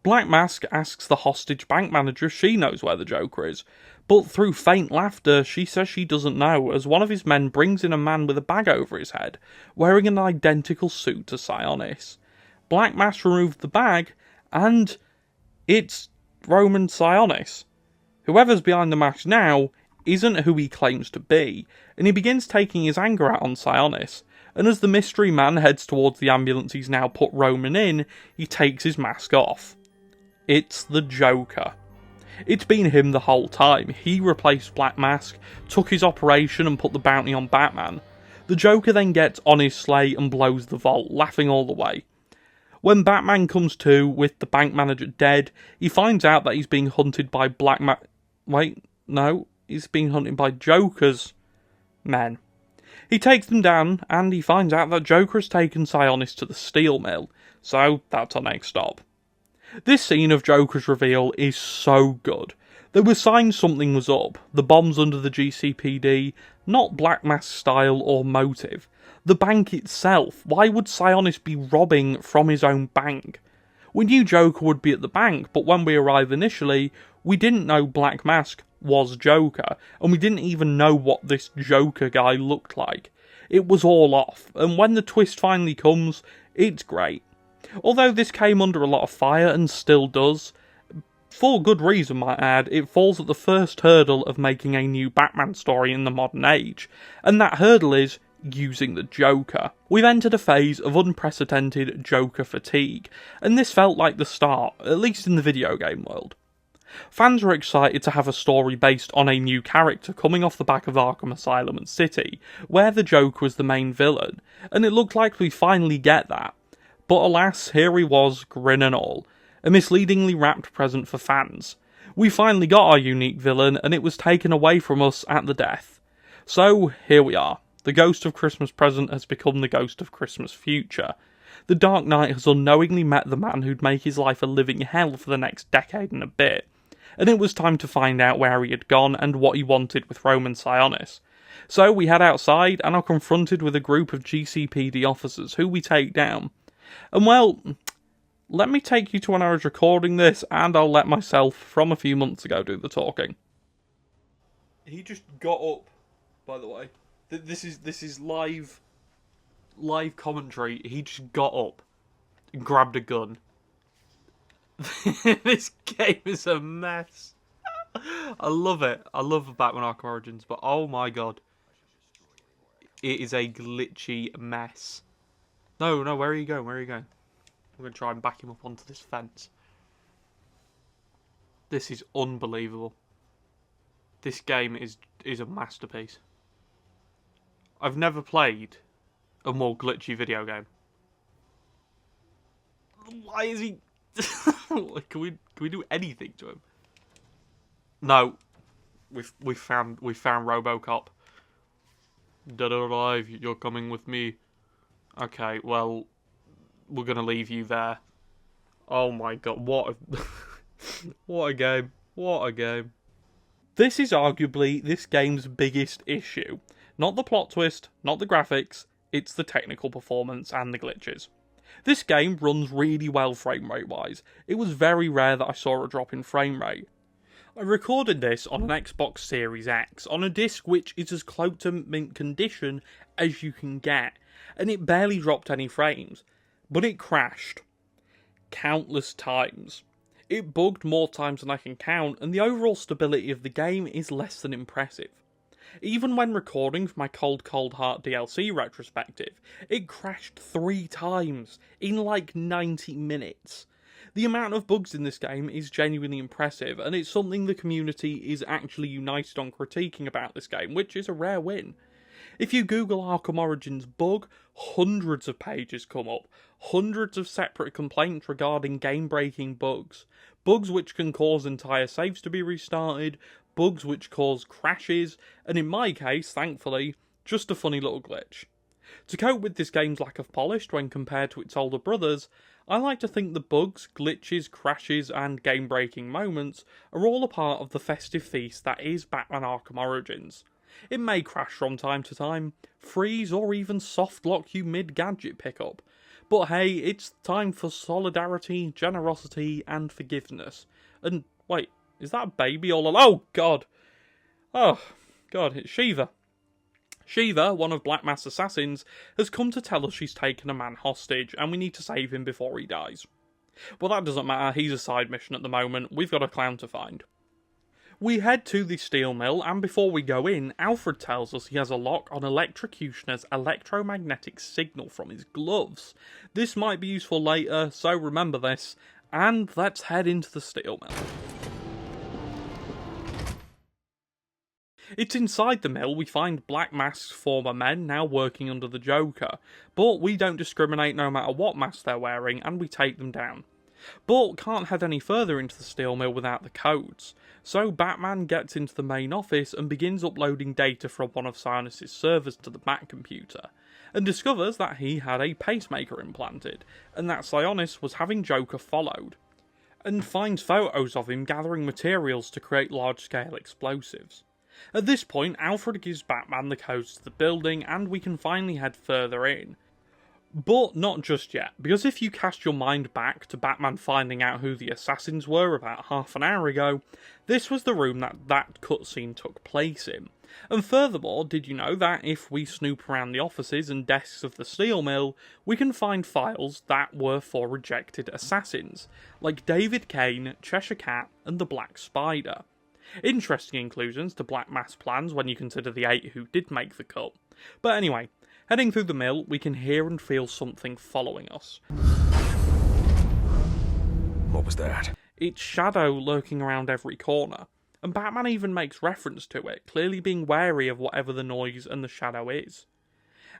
Black Mask asks the hostage bank manager if she knows where the Joker is, but through faint laughter she says she doesn't know, as one of his men brings in a man with a bag over his head, wearing an identical suit to Sionis. Black Mask removed the bag, and it's Roman Sionis. Whoever's behind the mask now isn't who he claims to be, and he begins taking his anger out on Sionis. And as the mystery man heads towards the ambulance he's now put Roman in, he takes his mask off. It's the Joker. It's been him the whole time. He replaced Black Mask, took his operation and put the bounty on Batman. The Joker then gets on his sleigh and blows the vault, laughing all the way. When Batman comes to, with the bank manager dead, he finds out that he's being hunted by he's being hunted by Joker's men. He takes them down, and he finds out that Joker has taken Sionis to the steel mill, so that's our next stop. This scene of Joker's reveal is so good. There were signs something was up. The bombs under the GCPD, not Black Mask style or motive. The bank itself. Why would Sionis be robbing from his own bank? We knew Joker would be at the bank, but when we arrived initially, we didn't know Black Mask was Joker, and we didn't even know what this Joker guy looked like. It was all off, and when the twist finally comes, it's great. Although this came under a lot of fire, and still does, for good reason might add, it falls at the first hurdle of making a new Batman story in the modern age, and that hurdle is using the Joker. We've entered a phase of unprecedented Joker fatigue, and this felt like the start, at least in the video game world. Fans were excited to have a story based on a new character coming off the back of Arkham Asylum and City, where the Joker was the main villain, and it looked like we finally get that. But alas, here he was, grin and all, a misleadingly wrapped present for fans. We finally got our unique villain, and it was taken away from us at the death. So, here we are. The Ghost of Christmas Present has become the Ghost of Christmas Future. The Dark Knight has unknowingly met the man who'd make his life a living hell for the next decade and a bit, and it was time to find out where he had gone and what he wanted with Roman Sionis. So we head outside and are confronted with a group of GCPD officers who we take down. And well, let me take you to when I was recording this, and I'll let myself from a few months ago do the talking. He just got up, by the way. This is live commentary. He just got up and grabbed a gun. This game is a mess. I love it. I love Batman Arkham Origins, but oh my god, it is a glitchy mess. No, where are you going? Where are you going? I'm going to try and back him up onto this fence. This is unbelievable. This game is a masterpiece. I've never played a more glitchy video game. Why is he... Can we do anything to him? No. We found RoboCop. Dead or alive, you're coming with me. Okay, well, we're gonna leave you there. Oh my god, what a what a game. What a game. This is arguably this game's biggest issue. Not the plot twist, not the graphics, it's the technical performance and the glitches. This game runs really well frame rate wise. It was very rare that I saw a drop in frame rate. I recorded this on an Xbox Series X, on a disc which is as close to mint condition as you can get, and it barely dropped any frames. But it crashed. Countless times. It bugged more times than I can count, and the overall stability of the game is less than impressive. Even when recording for my Cold Heart DLC retrospective, it crashed 3 times in like 90 minutes. The amount of bugs in this game is genuinely impressive, and it's something the community is actually united on critiquing about this game, which is a rare win. If you Google Arkham Origins bug, hundreds of pages come up, hundreds of separate complaints regarding game-breaking bugs, bugs which can cause entire saves to be restarted, bugs which cause crashes, and in my case, thankfully, just a funny little glitch. To cope with this game's lack of polish when compared to its older brothers, I like to think the bugs, glitches, crashes, and game-breaking moments are all a part of the festive feast that is Batman Arkham Origins. It may crash from time to time, freeze, or even soft lock you mid-gadget pickup. But hey, it's time for solidarity, generosity, and forgiveness. And wait, is that a baby all alone? Oh god! Oh god, it's Shiva. Shiva, one of Black Mask's assassins, has come to tell us she's taken a man hostage and we need to save him before he dies. Well, that doesn't matter, he's a side mission at the moment, we've got a clown to find. We head to the steel mill, and before we go in, Alfred tells us he has a lock on Electrocutioner's electromagnetic signal from his gloves. This might be useful later, so remember this, and let's head into the steel mill. It's inside the mill we find Black Mask's former men now working under the Joker, but we don't discriminate no matter what mask they're wearing, and we take them down. But can't head any further into the steel mill without the codes, so Batman gets into the main office and begins uploading data from one of Sionis' servers to the Bat computer, and discovers that he had a pacemaker implanted, and that Sionis was having Joker followed, and finds photos of him gathering materials to create large-scale explosives. At this point, Alfred gives Batman the codes to the building, and we can finally head further in. But not just yet, because if you cast your mind back to Batman finding out who the assassins were about half an hour ago, this was the room that cutscene took place in. And furthermore, did you know that if we snoop around the offices and desks of the steel mill, we can find files that were for rejected assassins, like David Kane, Cheshire Cat, and the Black Spider. Interesting inclusions to Black Mask plans when you consider the 8 who did make the cut. But anyway, heading through the mill, we can hear and feel something following us. What was that? It's Shadow lurking around every corner, and Batman even makes reference to it, clearly being wary of whatever the noise and the shadow is.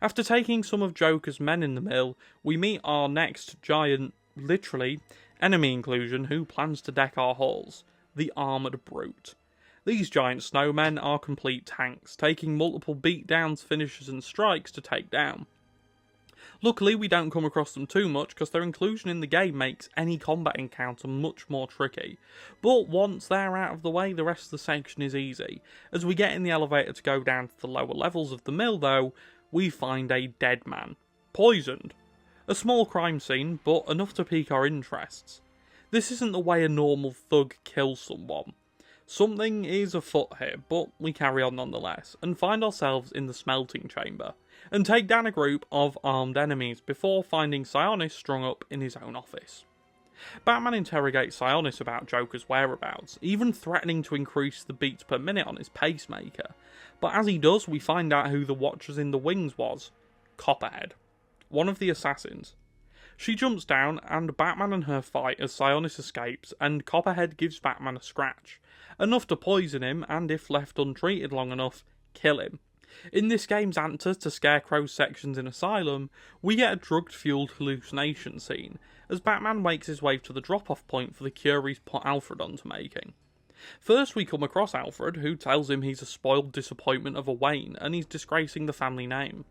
After taking some of Joker's men in the mill, we meet our next giant, literally, enemy inclusion who plans to deck our halls, the Armoured Brute. These giant snowmen are complete tanks, taking multiple beatdowns, finishes and strikes to take down. Luckily we don't come across them too much because their inclusion in the game makes any combat encounter much more tricky, but once they're out of the way the rest of the section is easy. As we get in the elevator to go down to the lower levels of the mill though, we find a dead man. Poisoned. A small crime scene, but enough to pique our interests. This isn't the way a normal thug kills someone. Something is afoot here, but we carry on nonetheless, and find ourselves in the smelting chamber, and take down a group of armed enemies before finding Sionis strung up in his own office. Batman interrogates Sionis about Joker's whereabouts, even threatening to increase the beats per minute on his pacemaker, but as he does we find out who the Watchers in the Wings was. Copperhead. One of the assassins. She jumps down, and Batman and her fight as Sionis escapes, and Copperhead gives Batman a scratch. Enough to poison him, and if left untreated long enough, kill him. In this game's answer to Scarecrow's sections in Asylum, we get a drugged-fueled hallucination scene, as Batman makes his way to the drop-off point for the cure he's put Alfred onto making. First we come across Alfred, who tells him he's a spoiled disappointment of a Wayne, and he's disgracing the family name.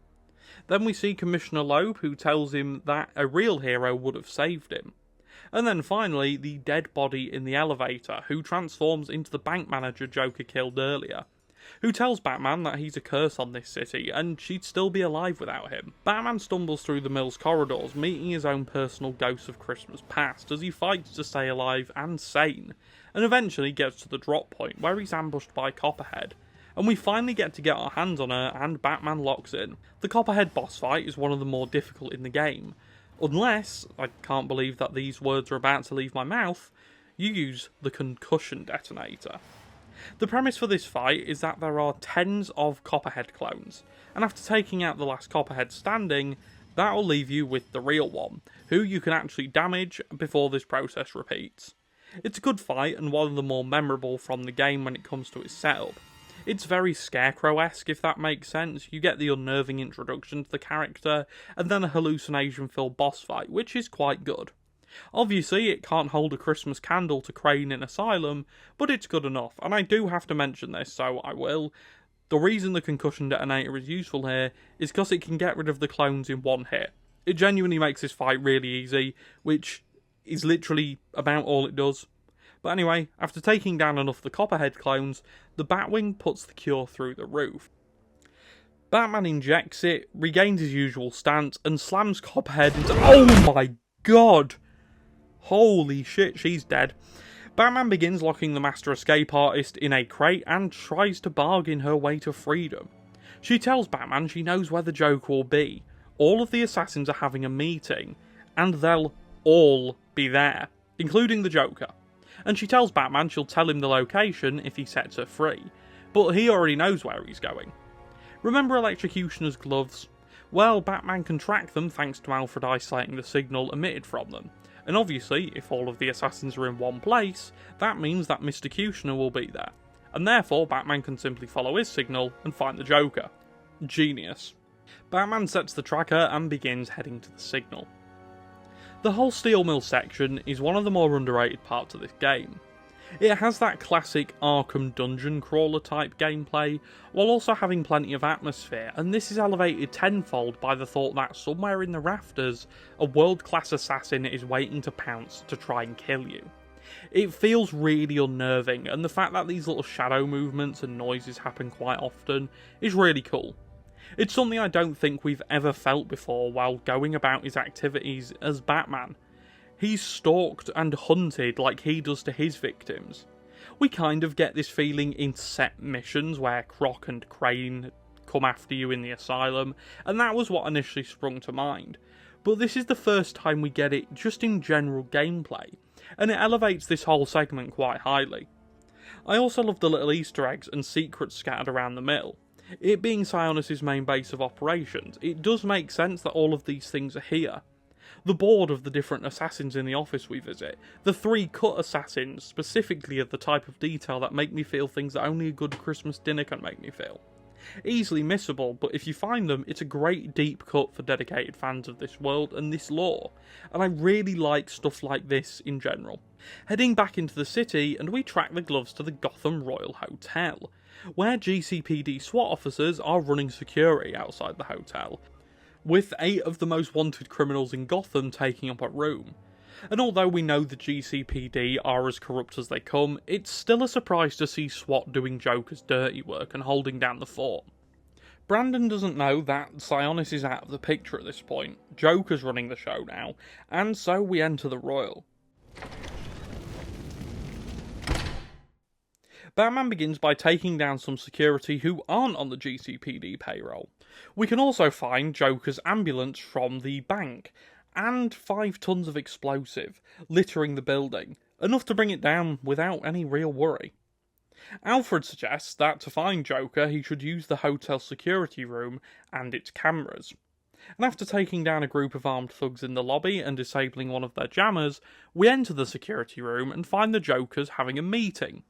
Then we see Commissioner Loeb, who tells him that a real hero would have saved him. And then finally, the dead body in the elevator, who transforms into the bank manager Joker killed earlier, who tells Batman that he's a curse on this city, and she'd still be alive without him. Batman stumbles through the mill's corridors, meeting his own personal ghost of Christmas past, as he fights to stay alive and sane, and eventually gets to the drop point, where he's ambushed by Copperhead, and we finally get to get our hands on her, and Batman locks in. The Copperhead boss fight is one of the more difficult in the game, unless, I can't believe that these words are about to leave my mouth, you use the concussion detonator. The premise for this fight is that there are tens of Copperhead clones, and after taking out the last Copperhead standing, that will leave you with the real one, who you can actually damage before this process repeats. It's a good fight, and one of the more memorable from the game when it comes to its setup. It's very Scarecrow-esque, if that makes sense. You get the unnerving introduction to the character, and then a hallucination-filled boss fight, which is quite good. Obviously, it can't hold a Christmas candle to Crane in Asylum, but it's good enough, and I do have to mention this, so I will. The reason the concussion detonator is useful here is because it can get rid of the clones in one hit. It genuinely makes this fight really easy, which is literally about all it does. But anyway, after taking down enough of the Copperhead clones, the Batwing puts the cure through the roof. Batman injects it, regains his usual stance, and slams Copperhead into— oh my god! Holy shit, she's dead. Batman begins locking the Master Escape Artist in a crate and tries to bargain her way to freedom. She tells Batman she knows where the Joker will be. All of the assassins are having a meeting, and they'll all be there, including the Joker. And she tells Batman she'll tell him the location if he sets her free, but he already knows where he's going. Remember Electrocutioner's gloves? Well, Batman can track them thanks to Alfred isolating the signal emitted from them. And obviously, if all of the assassins are in one place, that means that Mr. Cutioner will be there. And therefore, Batman can simply follow his signal and find the Joker. Genius. Batman sets the tracker and begins heading to the signal. The whole steel mill section is one of the more underrated parts of this game. It has that classic Arkham dungeon crawler type gameplay, while also having plenty of atmosphere, and this is elevated tenfold by the thought that somewhere in the rafters, a world-class assassin is waiting to pounce to try and kill you. It feels really unnerving, and the fact that these little shadow movements and noises happen quite often is really cool. It's something I don't think we've ever felt before while going about his activities as Batman. He's stalked and hunted like he does to his victims. We kind of get this feeling in set missions where Croc and Crane come after you in the asylum, and that was what initially sprung to mind. But this is the first time we get it just in general gameplay, and it elevates this whole segment quite highly. I also love the little Easter eggs and secrets scattered around the mill. It being Sionis' main base of operations, it does make sense that all of these things are here. The board of the different assassins in the office we visit, the 3 cut assassins specifically of the type of detail that make me feel things that only a good Christmas dinner can make me feel. Easily missable, but if you find them, it's a great deep cut for dedicated fans of this world and this lore, and I really like stuff like this in general. Heading back into the city, and we track the gloves to the Gotham Royal Hotel, where GCPD SWAT officers are running security outside the hotel, with 8 of the most wanted criminals in Gotham taking up a room. And although we know the GCPD are as corrupt as they come, it's still a surprise to see SWAT doing Joker's dirty work and holding down the fort. Brandon doesn't know that Sionis is out of the picture at this point, Joker's running the show now, and so we enter the Royal. Batman begins by taking down some security who aren't on the GCPD payroll. We can also find Joker's ambulance from the bank, and 5 tons of explosive, littering the building, enough to bring it down without any real worry. Alfred suggests that to find Joker he should use the hotel security room and its cameras. And after taking down a group of armed thugs in the lobby and disabling one of their jammers, we enter the security room and find the Jokers having a meeting.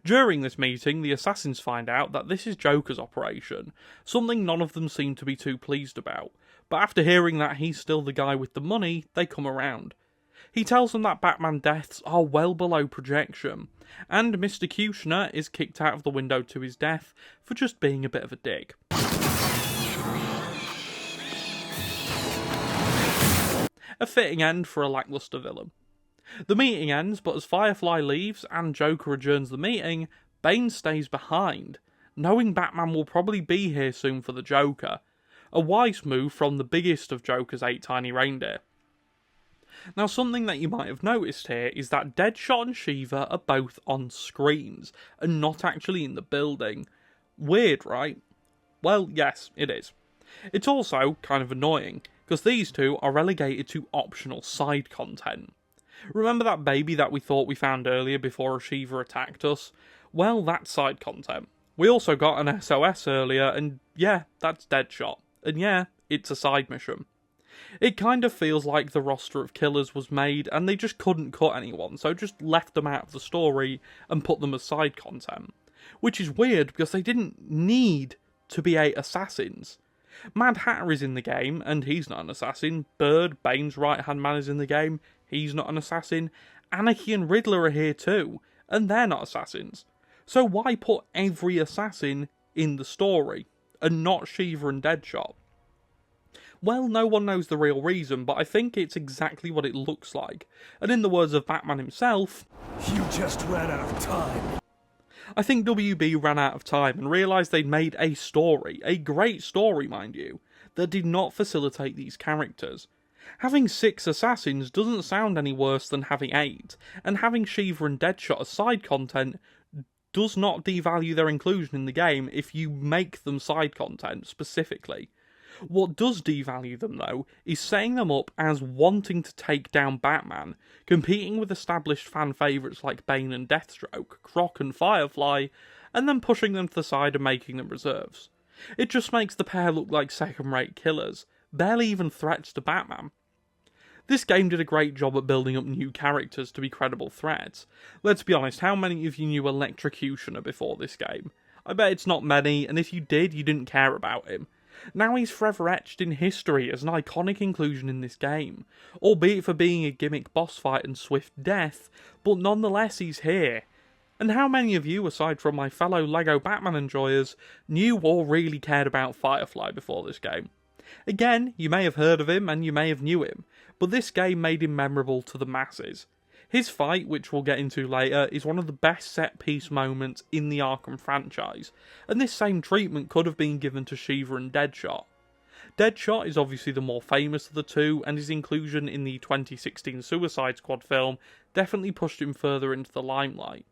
During this meeting, the assassins find out that this is Joker's operation, something none of them seem to be too pleased about, but after hearing that he's still the guy with the money, they come around. He tells them that Batman deaths are well below projection, and Mr. Cutioner is kicked out of the window to his death for just being a bit of a dick. A fitting end for a lackluster villain. The meeting ends, but as Firefly leaves and Joker adjourns the meeting, Bane stays behind, knowing Batman will probably be here soon for the Joker. A wise move from the biggest of Joker's 8 tiny reindeer. Now, something that you might have noticed here is that Deadshot and Shiva are both on screens, and not actually in the building. Weird, right? Well, yes, it is. It's also kind of annoying, because these two are relegated to optional side content. Remember that baby that we thought we found earlier before Shiva attacked us? Well, that's side content. We also got an SOS earlier, and yeah, that's Deadshot. And yeah, it's a side mission. It kind of feels like the roster of killers was made and they just couldn't cut anyone, so just left them out of the story and put them as side content. Which is weird because they didn't need to be 8 assassins. Mad Hatter is in the game, and he's not an assassin. Bird, Bane's right-hand man, is in the game. He's not an assassin. Anarchy and Riddler are here too, and they're not assassins. So why put every assassin in the story, and not Shiva and Deadshot? Well, no one knows the real reason, but I think it's exactly what it looks like. And in the words of Batman himself, You just ran out of time. I think WB ran out of time and realised they'd made a story, a great story mind you, that did not facilitate these characters. Having 6 assassins doesn't sound any worse than having 8, and having Shiva and Deadshot as side content does not devalue their inclusion in the game if you make them side content specifically. What does devalue them, though, is setting them up as wanting to take down Batman, competing with established fan favourites like Bane and Deathstroke, Croc and Firefly, and then pushing them to the side and making them reserves. It just makes the pair look like second-rate killers, barely even threats to Batman. This game did a great job at building up new characters to be credible threats. Let's be honest, how many of you knew Electrocutioner before this game? I bet it's not many, and if you did, you didn't care about him. Now he's forever etched in history as an iconic inclusion in this game, albeit for being a gimmick boss fight and swift death, but nonetheless he's here. And how many of you, aside from my fellow LEGO Batman enjoyers, knew or really cared about Firefly before this game? Again, you may have heard of him and you may have knew him, but this game made him memorable to the masses. His fight, which we'll get into later, is one of the best set-piece moments in the Arkham franchise, and this same treatment could have been given to Shiva and Deadshot. Deadshot is obviously the more famous of the two, and his inclusion in the 2016 Suicide Squad film definitely pushed him further into the limelight.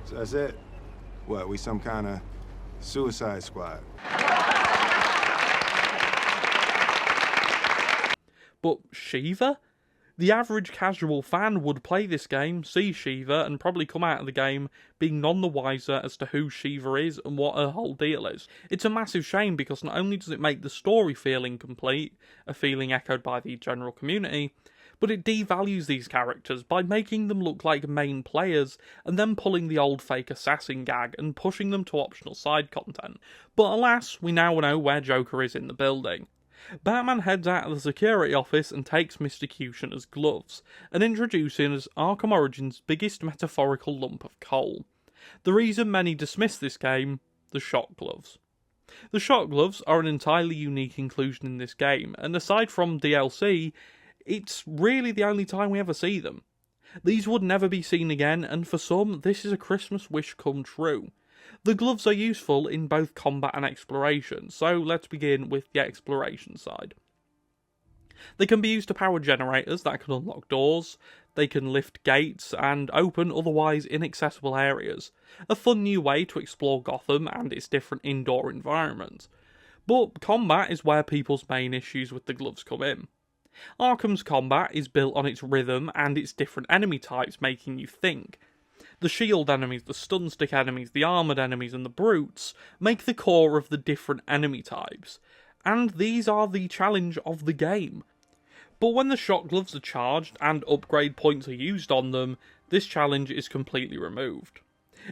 So that's it? What, we some kind of Suicide Squad? But Shiva? The average casual fan would play this game, see Shiva, and probably come out of the game being none the wiser as to who Shiva is and what her whole deal is. It's a massive shame because not only does it make the story feel incomplete, a feeling echoed by the general community, but it devalues these characters by making them look like main players and then pulling the old fake assassin gag and pushing them to optional side content. But alas, we now know where Joker is in the building. Batman heads out of the security office and takes Mr. Cutioner's gloves, and introduces Arkham Origins' biggest metaphorical lump of coal. The reason many dismiss this game, the shock gloves. The shock gloves are an entirely unique inclusion in this game, and aside from DLC, it's really the only time we ever see them. These would never be seen again, and for some, this is a Christmas wish come true. The gloves are useful in both combat and exploration, so let's begin with the exploration side. They can be used to power generators that can unlock doors, they can lift gates, and open otherwise inaccessible areas. A fun new way to explore Gotham and its different indoor environments. But combat is where people's main issues with the gloves come in. Arkham's combat is built on its rhythm and its different enemy types making you think. The shield enemies, the stun stick enemies, the armoured enemies and the brutes make the core of the different enemy types, and these are the challenge of the game. But when the shock gloves are charged and upgrade points are used on them, this challenge is completely removed.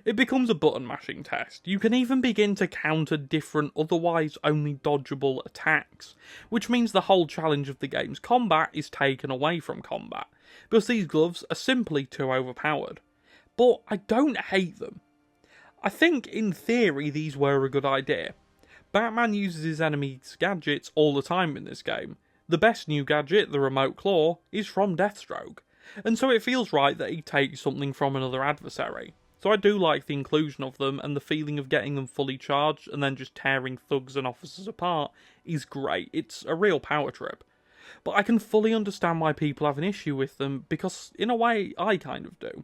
It becomes a button mashing test. You can even begin to counter different otherwise only dodgeable attacks, which means the whole challenge of the game's combat is taken away from combat, because these gloves are simply too overpowered. But I don't hate them. I think, in theory, these were a good idea. Batman uses his enemies' gadgets all the time in this game. The best new gadget, the remote claw, is from Deathstroke, and so it feels right that he takes something from another adversary. So I do like the inclusion of them, and the feeling of getting them fully charged and then just tearing thugs and officers apart is great. It's a real power trip. But I can fully understand why people have an issue with them, because in a way I kind of do.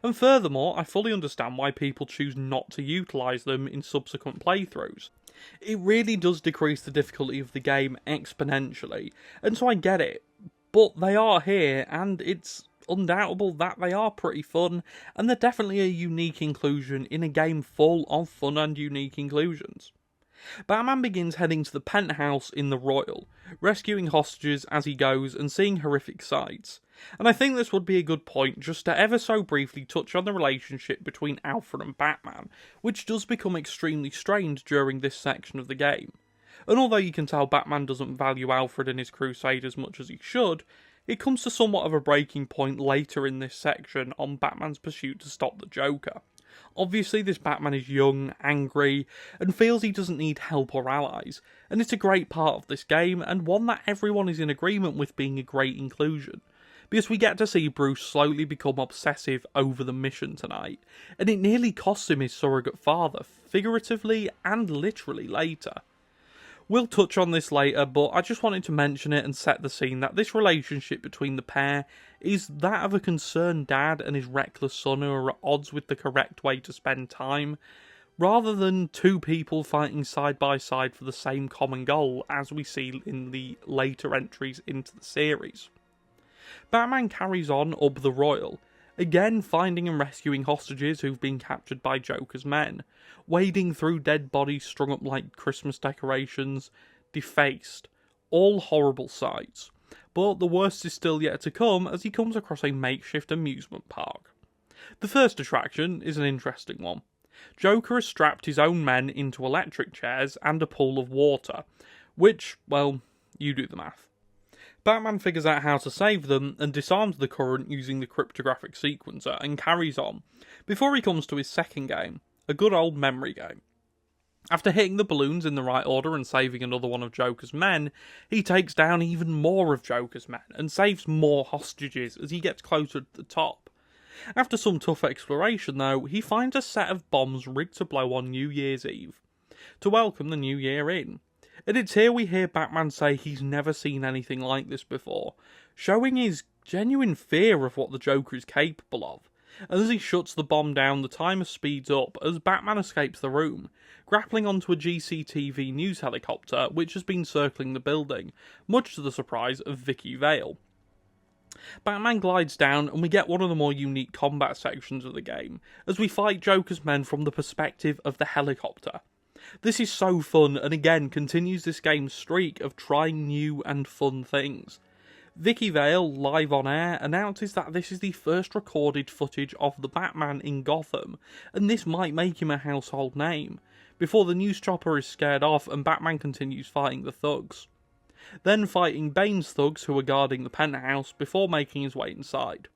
And furthermore, I fully understand why people choose not to utilise them in subsequent playthroughs. It really does decrease the difficulty of the game exponentially, and so I get it. But they are here, and it's undoubtable that they are pretty fun, and they're definitely a unique inclusion in a game full of fun and unique inclusions. Batman begins heading to the penthouse in the Royal, rescuing hostages as he goes and seeing horrific sights. And I think this would be a good point just to ever so briefly touch on the relationship between Alfred and Batman, which does become extremely strained during this section of the game. And although you can tell Batman doesn't value Alfred and his crusade as much as he should, it comes to somewhat of a breaking point later in this section on Batman's pursuit to stop the Joker. Obviously, this Batman is young, angry, and feels he doesn't need help or allies, and it's a great part of this game, and one that everyone is in agreement with being a great inclusion, because we get to see Bruce slowly become obsessive over the mission tonight, and it nearly costs him his surrogate father, figuratively and literally later. We'll touch on this later, but I just wanted to mention it and set the scene that this relationship between the pair is that of a concerned dad and his reckless son who are at odds with the correct way to spend time, rather than two people fighting side by side for the same common goal as we see in the later entries into the series. Batman carries on up the Royal, again finding and rescuing hostages who've been captured by Joker's men, wading through dead bodies strung up like Christmas decorations, defaced, all horrible sights. But the worst is still yet to come as he comes across a makeshift amusement park. The first attraction is an interesting one. Joker has strapped his own men into electric chairs and a pool of water, which, well, you do the math. Batman figures out how to save them and disarms the current using the cryptographic sequencer and carries on, before he comes to his second game, a good old memory game. After hitting the balloons in the right order and saving another one of Joker's men, he takes down even more of Joker's men and saves more hostages as he gets closer to the top. After some tough exploration though, he finds a set of bombs rigged to blow on New Year's Eve, to welcome the new year in. And it's here we hear Batman say he's never seen anything like this before, showing his genuine fear of what the Joker is capable of. And as he shuts the bomb down, the timer speeds up as Batman escapes the room, grappling onto a GCTV news helicopter which has been circling the building, much to the surprise of Vicky Vale. Batman glides down and we get one of the more unique combat sections of the game, as we fight Joker's men from the perspective of the helicopter. This is so fun and again continues this game's streak of trying new and fun things. Vicky Vale, live on air, announces that this is the first recorded footage of the Batman in Gotham, and this might make him a household name, before the news chopper is scared off and Batman continues fighting the thugs. Then fighting Bane's thugs who are guarding the penthouse before making his way inside.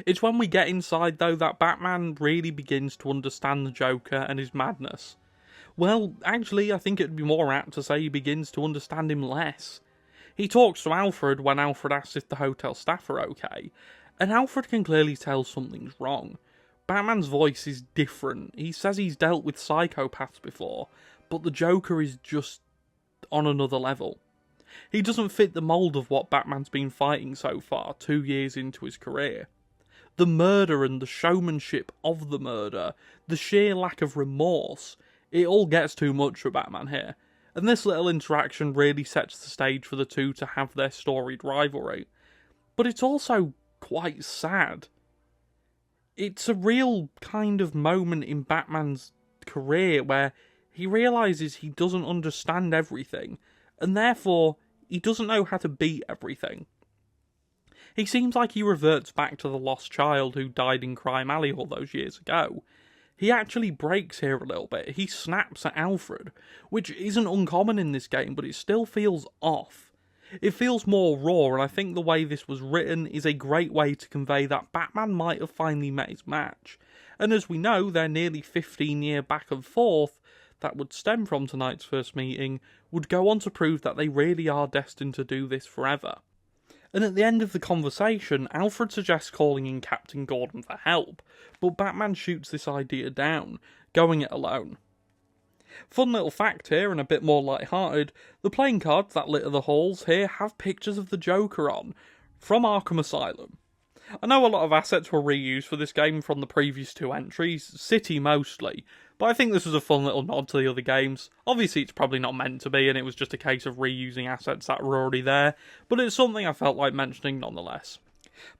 It's when we get inside though that Batman really begins to understand the Joker and his madness. Well, actually, I think it'd be more apt to say he begins to understand him less. He talks to Alfred when Alfred asks if the hotel staff are okay, and Alfred can clearly tell something's wrong. Batman's voice is different. He says he's dealt with psychopaths before, but the Joker is just on another level. He doesn't fit the mould of what Batman's been fighting so far, 2 years into his career. The murder and the showmanship of the murder, the sheer lack of remorse, it all gets too much for Batman here, and this little interaction really sets the stage for the two to have their storied rivalry. But it's also quite sad. It's a real kind of moment in Batman's career where he realises he doesn't understand everything, and therefore he doesn't know how to beat everything. He seems like he reverts back to the lost child who died in Crime Alley all those years ago. He actually breaks here a little bit. He snaps at Alfred, which isn't uncommon in this game, but it still feels off. It feels more raw, and I think the way this was written is a great way to convey that Batman might have finally met his match. And as we know, their nearly 15-year back and forth that would stem from tonight's first meeting would go on to prove that they really are destined to do this forever. And at the end of the conversation, Alfred suggests calling in Captain Gordon for help, but Batman shoots this idea down, going it alone. Fun little fact here, and a bit more light-hearted, the playing cards that litter the halls here have pictures of the Joker on, from Arkham Asylum. I know a lot of assets were reused for this game from the previous two entries, City mostly, but I think this was a fun little nod to the other games. Obviously it's probably not meant to be, and it was just a case of reusing assets that were already there, but it's something I felt like mentioning nonetheless.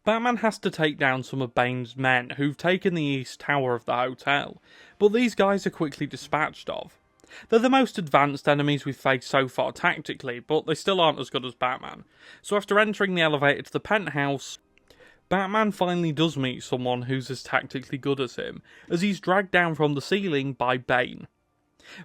Batman has to take down some of Bane's men, who've taken the east tower of the hotel, but these guys are quickly dispatched of. They're the most advanced enemies we've faced so far tactically, but they still aren't as good as Batman. So after entering the elevator to the penthouse, Batman finally does meet someone who's as tactically good as him, as he's dragged down from the ceiling by Bane.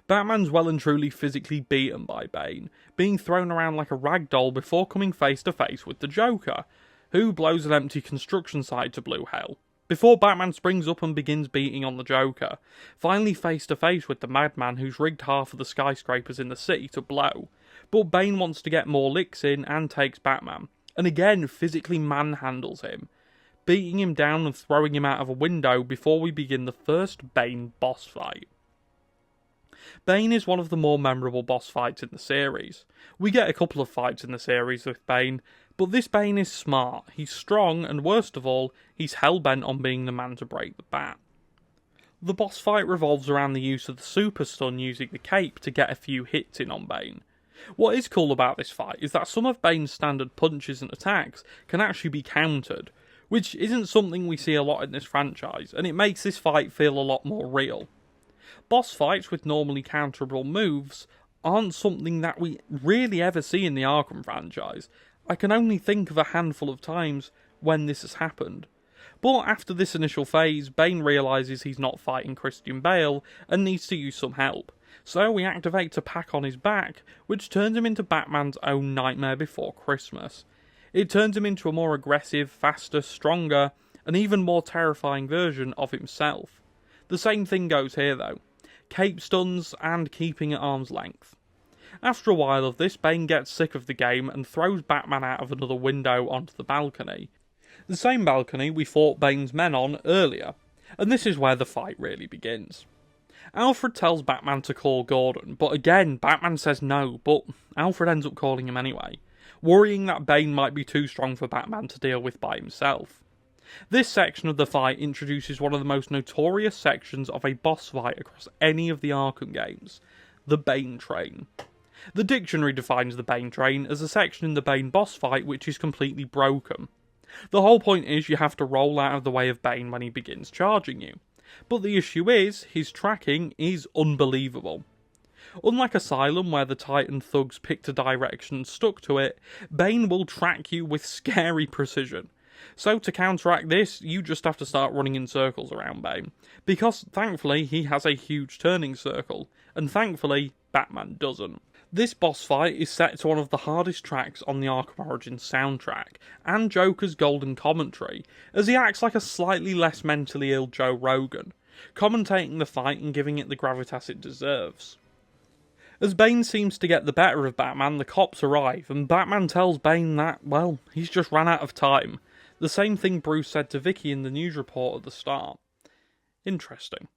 Batman's well and truly physically beaten by Bane, being thrown around like a rag doll before coming face to face with the Joker, who blows an empty construction site to blue hell, before Batman springs up and begins beating on the Joker, finally face to face with the madman who's rigged half of the skyscrapers in the city to blow. But Bane wants to get more licks in and takes Batman, and again physically manhandles him, beating him down and throwing him out of a window before we begin the first Bane boss fight. Bane is one of the more memorable boss fights in the series. We get a couple of fights in the series with Bane, but this Bane is smart, he's strong, and worst of all, he's hell-bent on being the man to break the bat. The boss fight revolves around the use of the super stun using the cape to get a few hits in on Bane. What is cool about this fight is that some of Bane's standard punches and attacks can actually be countered, which isn't something we see a lot in this franchise, and it makes this fight feel a lot more real. Boss fights with normally counterable moves aren't something that we really ever see in the Arkham franchise. I can only think of a handful of times when this has happened. But after this initial phase, Bane realises he's not fighting Christian Bale and needs to use some help. So we activate a pack on his back, which turns him into Batman's own Nightmare Before Christmas. It turns him into a more aggressive, faster, stronger, and even more terrifying version of himself. The same thing goes here though. Cape stuns and keeping at arm's length. After a while of this, Bane gets sick of the game and throws Batman out of another window onto the balcony. The same balcony we fought Bane's men on earlier, and this is where the fight really begins. Alfred tells Batman to call Gordon, but again, Batman says no, but Alfred ends up calling him anyway, worrying that Bane might be too strong for Batman to deal with by himself. This section of the fight introduces one of the most notorious sections of a boss fight across any of the Arkham games, the Bane Train. The dictionary defines the Bane Train as a section in the Bane boss fight which is completely broken. The whole point is you have to roll out of the way of Bane when he begins charging you. But the issue is, his tracking is unbelievable. Unlike Asylum, where the Titan thugs picked a direction and stuck to it, Bane will track you with scary precision. So to counteract this, you just have to start running in circles around Bane. Because thankfully he has a huge turning circle, and thankfully Batman doesn't. This boss fight is set to one of the hardest tracks on the Arkham Origins soundtrack, and Joker's golden commentary, as he acts like a slightly less mentally ill Joe Rogan, commentating the fight and giving it the gravitas it deserves. As Bane seems to get the better of Batman, the cops arrive, and Batman tells Bane that, well, he's just ran out of time. The same thing Bruce said to Vicky in the news report at the start. Interesting.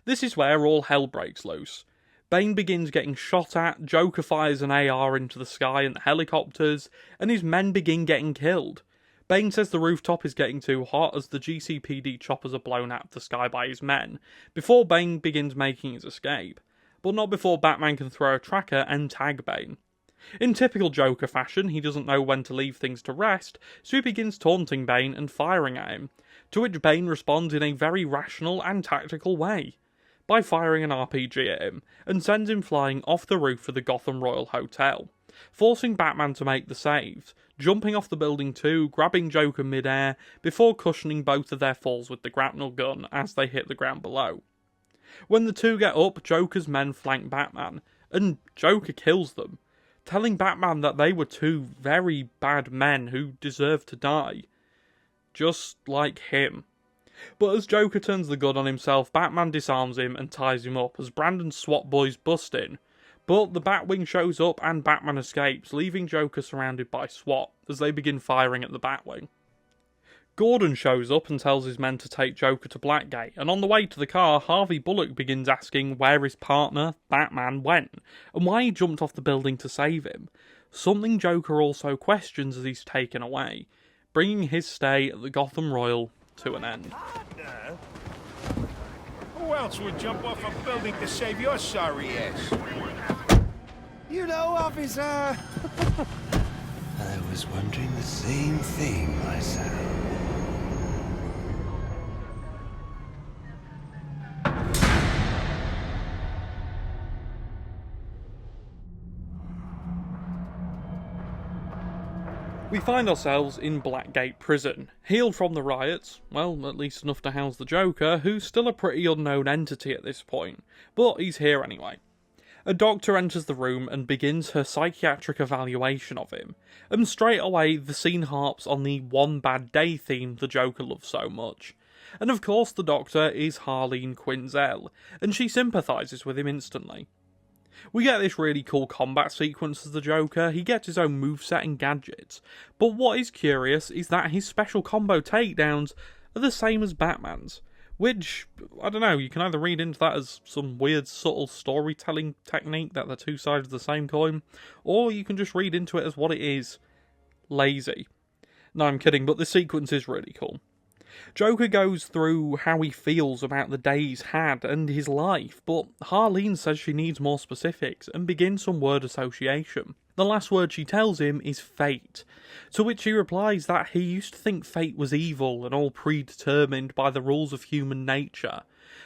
This is where all hell breaks loose. Bane begins getting shot at, Joker fires an AR into the sky and the helicopters, and his men begin getting killed. Bane says the rooftop is getting too hot as the GCPD choppers are blown out of the sky by his men, before Bane begins making his escape. But not before Batman can throw a tracker and tag Bane. In typical Joker fashion, he doesn't know when to leave things to rest, so he begins taunting Bane and firing at him, to which Bane responds in a very rational and tactical way, by firing an RPG at him, and sends him flying off the roof of the Gotham Royal Hotel, forcing Batman to make the saves, jumping off the building too, grabbing Joker mid-air, before cushioning both of their falls with the grapnel gun as they hit the ground below. When the two get up, Joker's men flank Batman, and Joker kills them, telling Batman that they were two very bad men who deserved to die. Just like him. But as Joker turns the gun on himself, Batman disarms him and ties him up as Brandon's SWAT boys bust in. But the Batwing shows up and Batman escapes, leaving Joker surrounded by SWAT as they begin firing at the Batwing. Gordon shows up and tells his men to take Joker to Blackgate, and on the way to the car, Harvey Bullock begins asking where his partner, Batman, went, and why he jumped off the building to save him. Something Joker also questions as he's taken away, bringing his stay at the Gotham Royal to an end. Who else would jump off a building to save your sorry ass? You know, officer. I was wondering the same thing myself. We find ourselves in Blackgate Prison, healed from the riots, well, at least enough to house the Joker, who's still a pretty unknown entity at this point, but he's here anyway. A doctor enters the room and begins her psychiatric evaluation of him, and straight away the scene harps on the one bad day theme the Joker loves so much. And of course the doctor is Harleen Quinzel, and she sympathises with him instantly. We get this really cool combat sequence as the Joker, he gets his own moveset and gadgets, but what is curious is that his special combo takedowns are the same as Batman's, Which, I don't know, you can either read into that as some weird subtle storytelling technique that they're two sides of the same coin, or you can just read into it as what it is: lazy. No, I'm kidding, but the sequence is really cool. Joker goes through how he feels about the day he's had and his life, but Harleen says she needs more specifics and begins some word association. The last word she tells him is fate, to which he replies that he used to think fate was evil and all predetermined by the rules of human nature,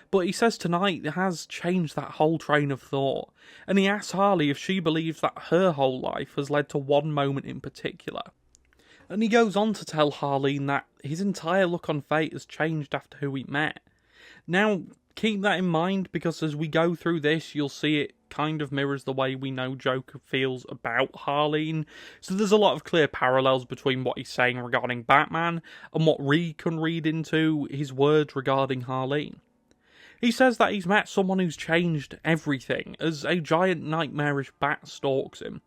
but he says tonight has changed that whole train of thought, and he asks Harley if she believes that her whole life has led to one moment in particular. And he goes on to tell Harleen that his entire look on fate has changed after who he met. Now, keep that in mind, because as we go through this, you'll see it kind of mirrors the way we know Joker feels about Harleen. So there's a lot of clear parallels between what he's saying regarding Batman and what we can read into his words regarding Harleen. He says that he's met someone who's changed everything as a giant nightmarish bat stalks him.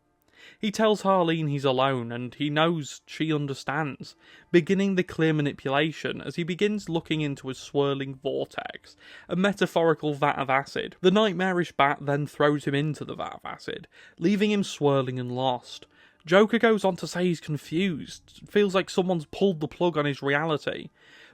He tells Harleen he's alone, and he knows she understands, beginning the clear manipulation as he begins looking into a swirling vortex, a metaphorical vat of acid. The nightmarish bat then throws him into the vat of acid, leaving him swirling and lost. Joker goes on to say he's confused, feels like someone's pulled the plug on his reality,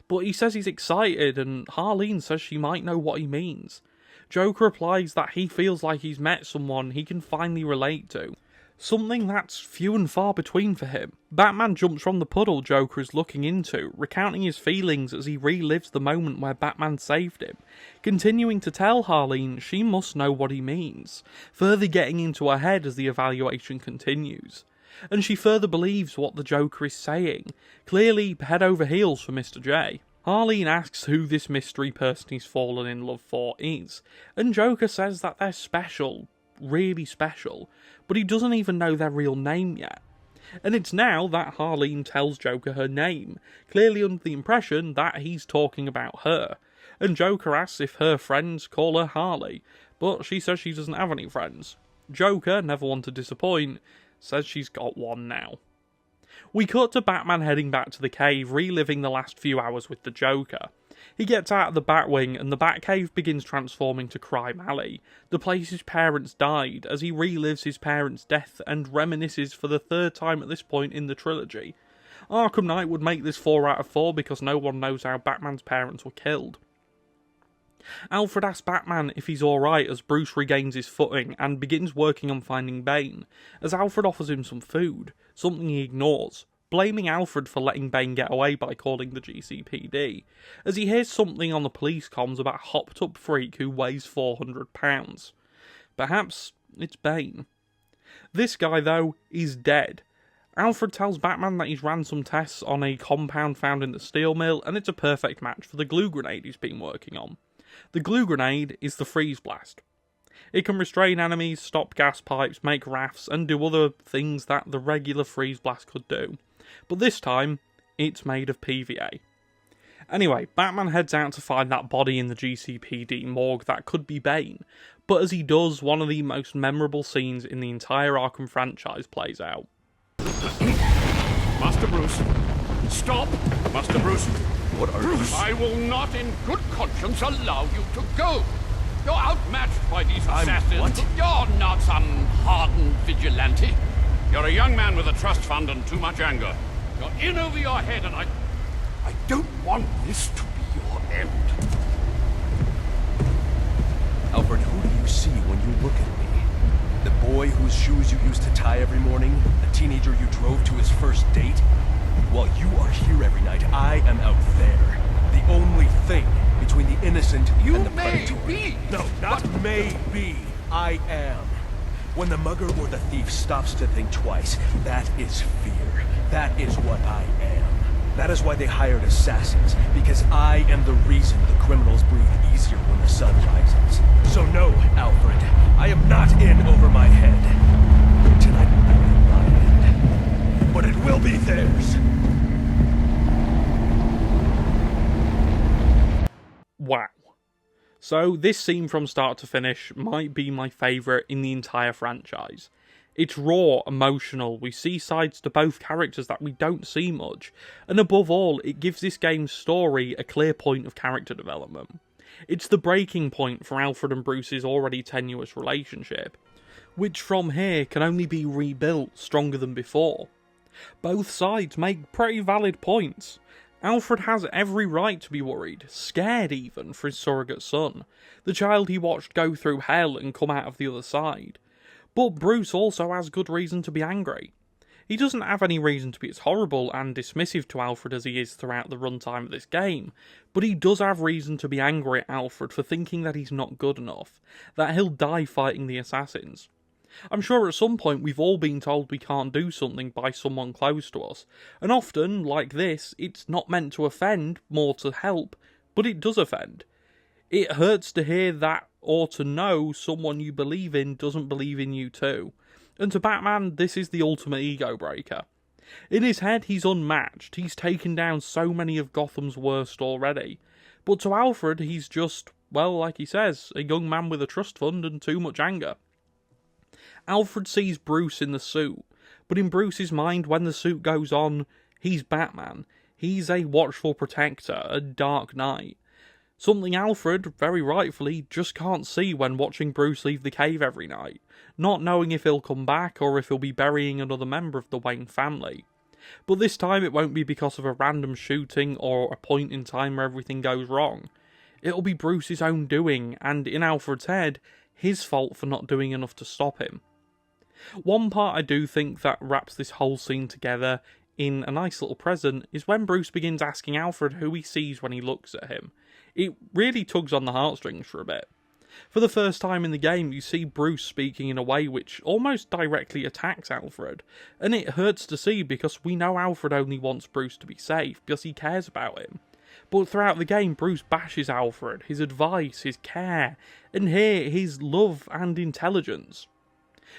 but he says he's excited, and Harleen says she might know what he means. Joker replies that he feels like he's met someone he can finally relate to. Something that's few and far between for him. Batman jumps from the puddle Joker is looking into, recounting his feelings as he relives the moment where Batman saved him, continuing to tell Harleen she must know what he means, further getting into her head as the evaluation continues. And she further believes what the Joker is saying, clearly head over heels for Mr. J. Harleen asks who this mystery person he's fallen in love for is, and Joker says that they're special, really special, but he doesn't even know their real name yet. And it's now that Harleen tells Joker her name, clearly under the impression that he's talking about her, and Joker asks if her friends call her Harley, but she says she doesn't have any friends. Joker, never one to disappoint, says she's got one now. We cut to Batman heading back to the cave, reliving the last few hours with the Joker. He gets out of the Batwing and the Batcave begins transforming to Crime Alley, the place his parents died, as he relives his parents' death and reminisces for the third time at this point in the trilogy. Arkham Knight would make this 4 out of 4 because no one knows how Batman's parents were killed. Alfred asks Batman if he's alright as Bruce regains his footing and begins working on finding Bane, as Alfred offers him some food, something he ignores, blaming Alfred for letting Bane get away by calling the GCPD, as he hears something on the police comms about a hopped up freak who weighs 400 pounds. Perhaps it's Bane. This guy, though, is dead. Alfred tells Batman that he's ran some tests on a compound found in the steel mill, and it's a perfect match for the glue grenade he's been working on. The glue grenade is the freeze blast. It can restrain enemies, stop gas pipes, make rafts, and do other things that the regular freeze blast could do. But this time, it's made of PVA. Anyway, Batman heads out to find that body in the GCPD morgue that could be Bane, but as he does, one of the most memorable scenes in the entire Arkham franchise plays out. Master Bruce, stop! Master Bruce! What are you? I will not in good conscience allow you to go! You're outmatched by these assassins. What? You're not some hardened vigilante. You're a young man with a trust fund and too much anger. You're in over your head, and I don't want this to be your end. Alfred, who do you see when you look at me? The boy whose shoes you used to tie every morning? The teenager you drove to his first date? While you are here every night, I am out there. The only thing between the innocent and the predator. Be. No, not maybe. I am. When the mugger or the thief stops to think twice, that is fear. That is what I am. That is why they hired assassins, because I am the reason the criminals breathe easier when the sun rises. So no, Alfred, I am not in over my head. Tonight will be my end, but it will be theirs. Wow. So this scene from start to finish might be my favourite in the entire franchise. It's raw, emotional, we see sides to both characters that we don't see much, and above all, it gives this game's story a clear point of character development. It's the breaking point for Alfred and Bruce's already tenuous relationship, which from here can only be rebuilt stronger than before. Both sides make pretty valid points. Alfred has every right to be worried, scared even, for his surrogate son, the child he watched go through hell and come out of the other side. But Bruce also has good reason to be angry. He doesn't have any reason to be as horrible and dismissive to Alfred as he is throughout the runtime of this game, but he does have reason to be angry at Alfred for thinking that he's not good enough, that he'll die fighting the assassins. I'm sure at some point we've all been told we can't do something by someone close to us, and often, like this, it's not meant to offend, more to help, but it does offend. It hurts to hear that or to know someone you believe in doesn't believe in you too. And to Batman, this is the ultimate ego breaker. In his head, he's unmatched. He's taken down so many of Gotham's worst already. But to Alfred, he's just, well, like he says, a young man with a trust fund and too much anger. Alfred sees Bruce in the suit, but in Bruce's mind, when the suit goes on, he's Batman. He's a watchful protector, a dark knight. Something Alfred, very rightfully, just can't see when watching Bruce leave the cave every night, not knowing if he'll come back or if he'll be burying another member of the Wayne family. But this time it won't be because of a random shooting or a point in time where everything goes wrong. It'll be Bruce's own doing, and in Alfred's head, his fault for not doing enough to stop him. One part I do think that wraps this whole scene together in a nice little present is when Bruce begins asking Alfred who he sees when he looks at him. It really tugs on the heartstrings for a bit. For the first time in the game, you see Bruce speaking in a way which almost directly attacks Alfred, and it hurts to see because we know Alfred only wants Bruce to be safe because he cares about him. But throughout the game, Bruce bashes Alfred, his advice, his care, and here his love and intelligence.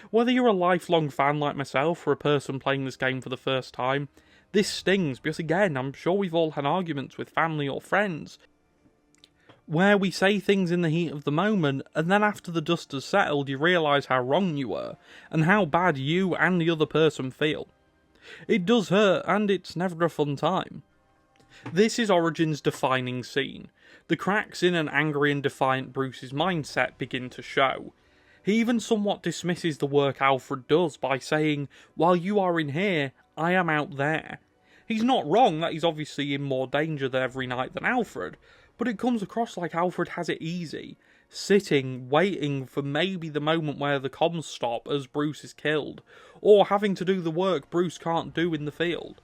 Whether you're a lifelong fan like myself or a person playing this game for the first time, this stings because again, I'm sure we've all had arguments with family or friends where we say things in the heat of the moment, and then after the dust has settled, you realise how wrong you were, and how bad you and the other person feel. It does hurt, and it's never a fun time. This is Origin's defining scene. The cracks in an angry and defiant Bruce's mindset begin to show. He even somewhat dismisses the work Alfred does by saying, while you are in here, I am out there. He's not wrong that he's obviously in more danger every night than Alfred, but it comes across like Alfred has it easy, sitting, waiting for maybe the moment where the comms stop as Bruce is killed, or having to do the work Bruce can't do in the field.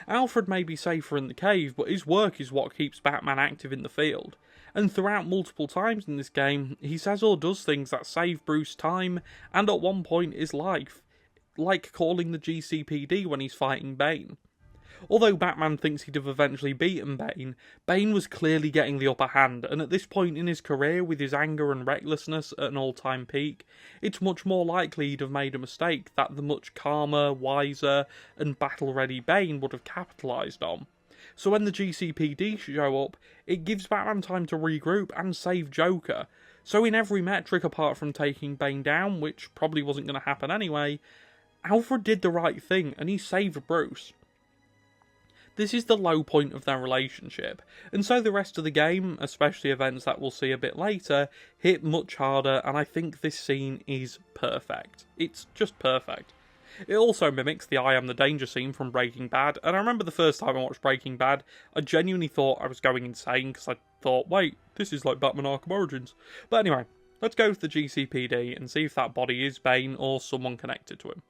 Alfred may be safer in the cave, but his work is what keeps Batman active in the field, and throughout multiple times in this game, he says or does things that save Bruce time, and at one point his life, like calling the GCPD when he's fighting Bane. Although Batman thinks he'd have eventually beaten Bane, Bane was clearly getting the upper hand, and at this point in his career, with his anger and recklessness at an all-time peak, it's much more likely he'd have made a mistake that the much calmer, wiser, and battle-ready Bane would have capitalised on. So when the GCPD show up, it gives Batman time to regroup and save Joker. So in every metric apart from taking Bane down, which probably wasn't going to happen anyway, Alfred did the right thing, and he saved Bruce. This is the low point of their relationship, and so the rest of the game, especially events that we'll see a bit later, hit much harder, and I think this scene is perfect. It's just perfect. It also mimics the I Am the Danger scene from Breaking Bad, and I remember the first time I watched Breaking Bad, I genuinely thought I was going insane, because I thought, wait, this is like Batman Arkham Origins. But anyway, let's go to the GCPD and see if that body is Bane or someone connected to him.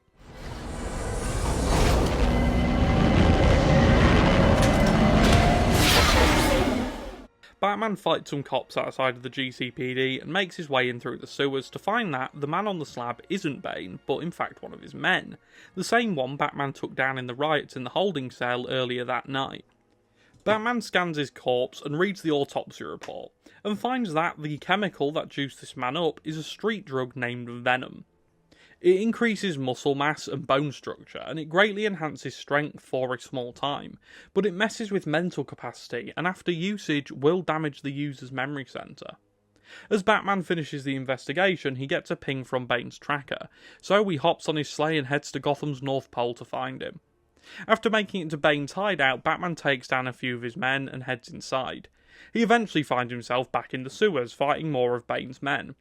Batman fights some cops outside of the GCPD and makes his way in through the sewers to find that the man on the slab isn't Bane, but in fact one of his men. The same one Batman took down in the riots in the holding cell earlier that night. Batman scans his corpse and reads the autopsy report, and finds that the chemical that juiced this man up is a street drug named Venom. It increases muscle mass and bone structure, and it greatly enhances strength for a small time, but it messes with mental capacity, and after usage will damage the user's memory centre. As Batman finishes the investigation, he gets a ping from Bane's tracker, so he hops on his sleigh and heads to Gotham's North Pole to find him. After making it to Bane's hideout, Batman takes down a few of his men and heads inside. He eventually finds himself back in the sewers, fighting more of Bane's men.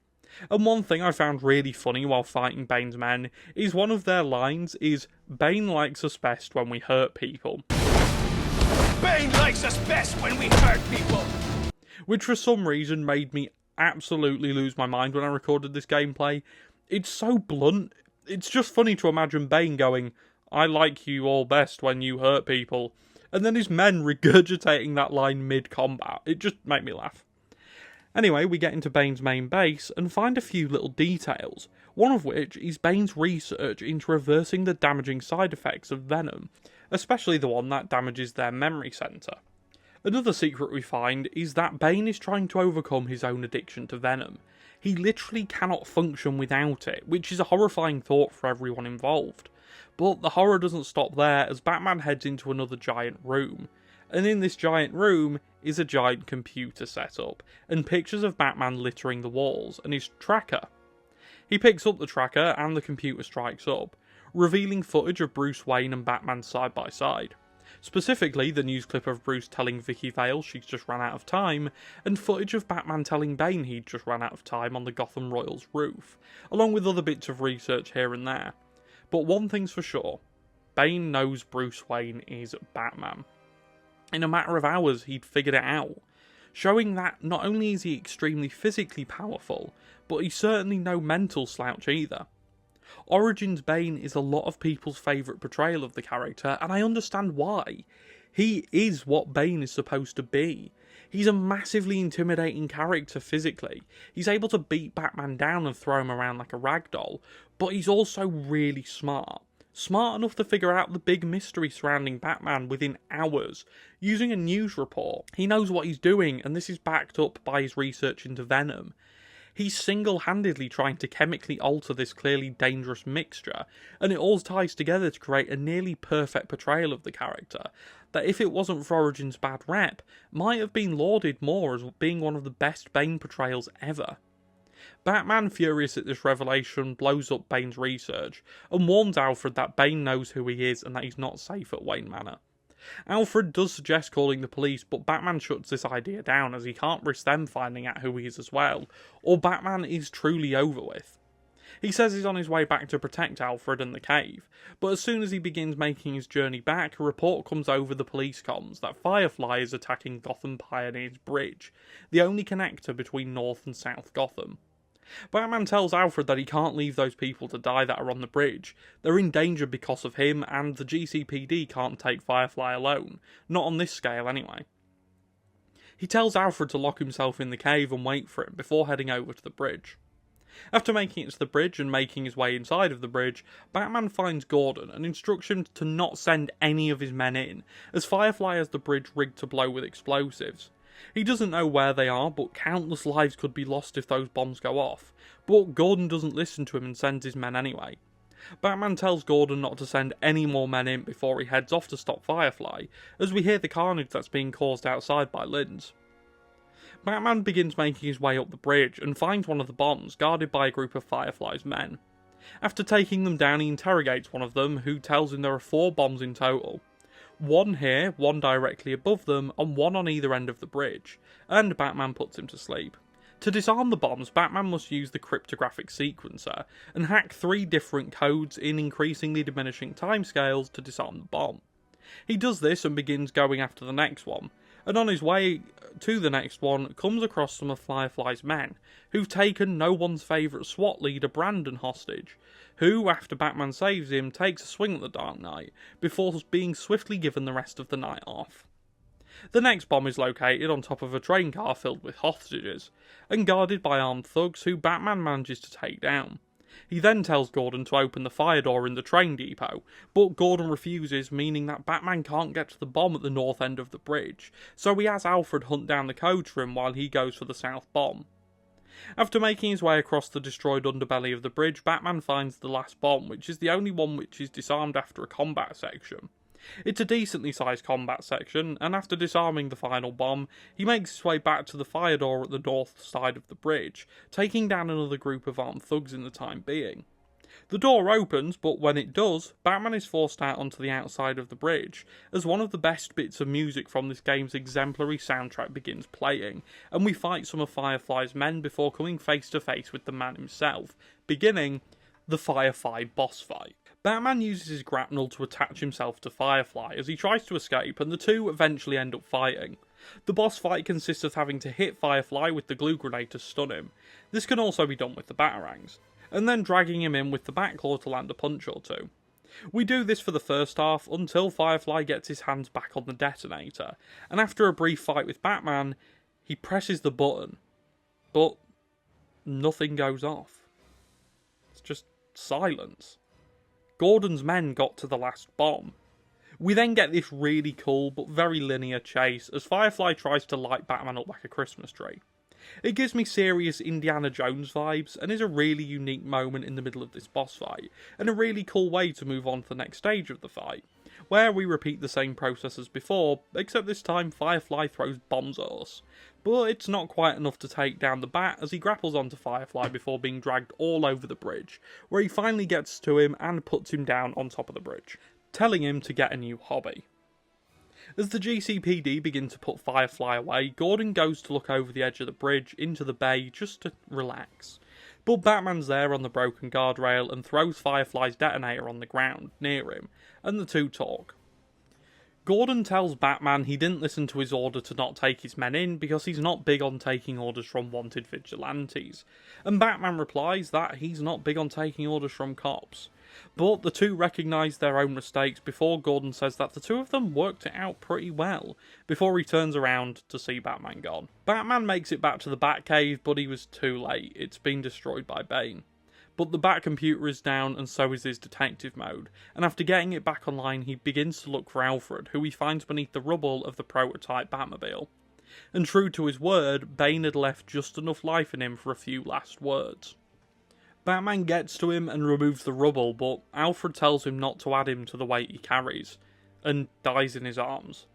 And one thing I found really funny while fighting Bane's men is one of their lines is, "Bane likes us best when we hurt people." Bane likes us best when we hurt people! Which for some reason made me absolutely lose my mind when I recorded this gameplay. It's so blunt. It's just funny to imagine Bane going, "I like you all best when you hurt people," and then his men regurgitating that line mid-combat. It just made me laugh. Anyway, we get into Bane's main base and find a few little details, one of which is Bane's research into reversing the damaging side effects of Venom, especially the one that damages their memory centre. Another secret we find is that Bane is trying to overcome his own addiction to Venom. He literally cannot function without it, which is a horrifying thought for everyone involved. But the horror doesn't stop there as Batman heads into another giant room. And in this giant room is a giant computer setup, and pictures of Batman littering the walls, and his tracker. He picks up the tracker and the computer strikes up, revealing footage of Bruce Wayne and Batman side by side. Specifically, the news clip of Bruce telling Vicky Vale she's just ran out of time, and footage of Batman telling Bane he'd just ran out of time on the Gotham Royals roof, along with other bits of research here and there. But one thing's for sure, Bane knows Bruce Wayne is Batman. In a matter of hours, he'd figured it out, showing that not only is he extremely physically powerful, but he's certainly no mental slouch either. Origins Bane is a lot of people's favourite portrayal of the character, and I understand why. He is what Bane is supposed to be. He's a massively intimidating character physically. He's able to beat Batman down and throw him around like a ragdoll, but he's also really smart. Smart enough to figure out the big mystery surrounding Batman within hours, using a news report. He knows what he's doing, and this is backed up by his research into Venom. He's single-handedly trying to chemically alter this clearly dangerous mixture, and it all ties together to create a nearly perfect portrayal of the character, that if it wasn't for Origin's bad rep, might have been lauded more as being one of the best Bane portrayals ever. Batman, furious at this revelation, blows up Bane's research, and warns Alfred that Bane knows who he is and that he's not safe at Wayne Manor. Alfred does suggest calling the police, but Batman shuts this idea down as he can't risk them finding out who he is as well, or Batman is truly over with. He says he's on his way back to protect Alfred and the cave, but as soon as he begins making his journey back, a report comes over the police comms that Firefly is attacking Gotham Pioneer's Bridge, the only connector between North and South Gotham. Batman tells Alfred that he can't leave those people to die that are on the bridge. They're in danger because of him, and the GCPD can't take Firefly alone. Not on this scale, anyway. He tells Alfred to lock himself in the cave and wait for him before heading over to the bridge. After making it to the bridge and making his way inside of the bridge, Batman finds Gordon and instructs him to not send any of his men in, as Firefly has the bridge rigged to blow with explosives. He doesn't know where they are, but countless lives could be lost if those bombs go off. But Gordon doesn't listen to him and sends his men anyway. Batman tells Gordon not to send any more men in before he heads off to stop Firefly, as we hear the carnage that's being caused outside by Linz. Batman begins making his way up the bridge and finds one of the bombs guarded by a group of Firefly's men. After taking them down, he interrogates one of them, who tells him there are 4 bombs in total. 1 here, 1 directly above them, and 1 on either end of the bridge, and Batman puts him to sleep. To disarm the bombs, Batman must use the cryptographic sequencer, and hack 3 different codes in increasingly diminishing timescales to disarm the bomb. He does this and begins going after the next one, and on his way to the next one, comes across some of Firefly's men, who've taken no one's favourite SWAT leader Brandon hostage, who, after Batman saves him, takes a swing at the Dark Knight, before being swiftly given the rest of the night off. The next bomb is located on top of a train car filled with hostages, and guarded by armed thugs who Batman manages to take down. He then tells Gordon to open the fire door in the train depot, but Gordon refuses, meaning that Batman can't get to the bomb at the north end of the bridge, so he has Alfred hunt down the code for him while he goes for the south bomb. After making his way across the destroyed underbelly of the bridge, Batman finds the last bomb, which is the only one which is disarmed after a combat section. It's a decently sized combat section, and after disarming the final bomb, he makes his way back to the fire door at the north side of the bridge, taking down another group of armed thugs in the time being. The door opens, but when it does, Batman is forced out onto the outside of the bridge, as one of the best bits of music from this game's exemplary soundtrack begins playing, and we fight some of Firefly's men before coming face to face with the man himself, beginning the Firefly boss fight. Batman uses his grapnel to attach himself to Firefly as he tries to escape, and the two eventually end up fighting. The boss fight consists of having to hit Firefly with the glue grenade to stun him. This can also be done with the Batarangs, and then dragging him in with the Batclaw to land a punch or two. We do this for the first half until Firefly gets his hands back on the detonator, and after a brief fight with Batman, he presses the button, but nothing goes off. It's just silence. Gordon's men got to the last bomb. We then get this really cool but very linear chase as Firefly tries to light Batman up like a Christmas tree. It gives me serious Indiana Jones vibes and is a really unique moment in the middle of this boss fight, and a really cool way to move on to the next stage of the fight, where we repeat the same process as before, except this time Firefly throws bombs at us. But it's not quite enough to take down the Bat as he grapples onto Firefly before being dragged all over the bridge, where he finally gets to him and puts him down on top of the bridge, telling him to get a new hobby. As the GCPD begin to put Firefly away, Gordon goes to look over the edge of the bridge into the bay just to relax. But Batman's there on the broken guardrail and throws Firefly's detonator on the ground near him, and the two talk. Gordon tells Batman he didn't listen to his order to not take his men in because he's not big on taking orders from wanted vigilantes, and Batman replies that he's not big on taking orders from cops. But the two recognise their own mistakes before Gordon says that the two of them worked it out pretty well, before he turns around to see Batman gone. Batman makes it back to the Batcave, but he was too late. It's been destroyed by Bane. But the Bat computer is down and so is his detective mode, and after getting it back online he begins to look for Alfred, who he finds beneath the rubble of the prototype Batmobile. And true to his word, Bane had left just enough life in him for a few last words. Batman gets to him and removes the rubble, but Alfred tells him not to add him to the weight he carries, and dies in his arms.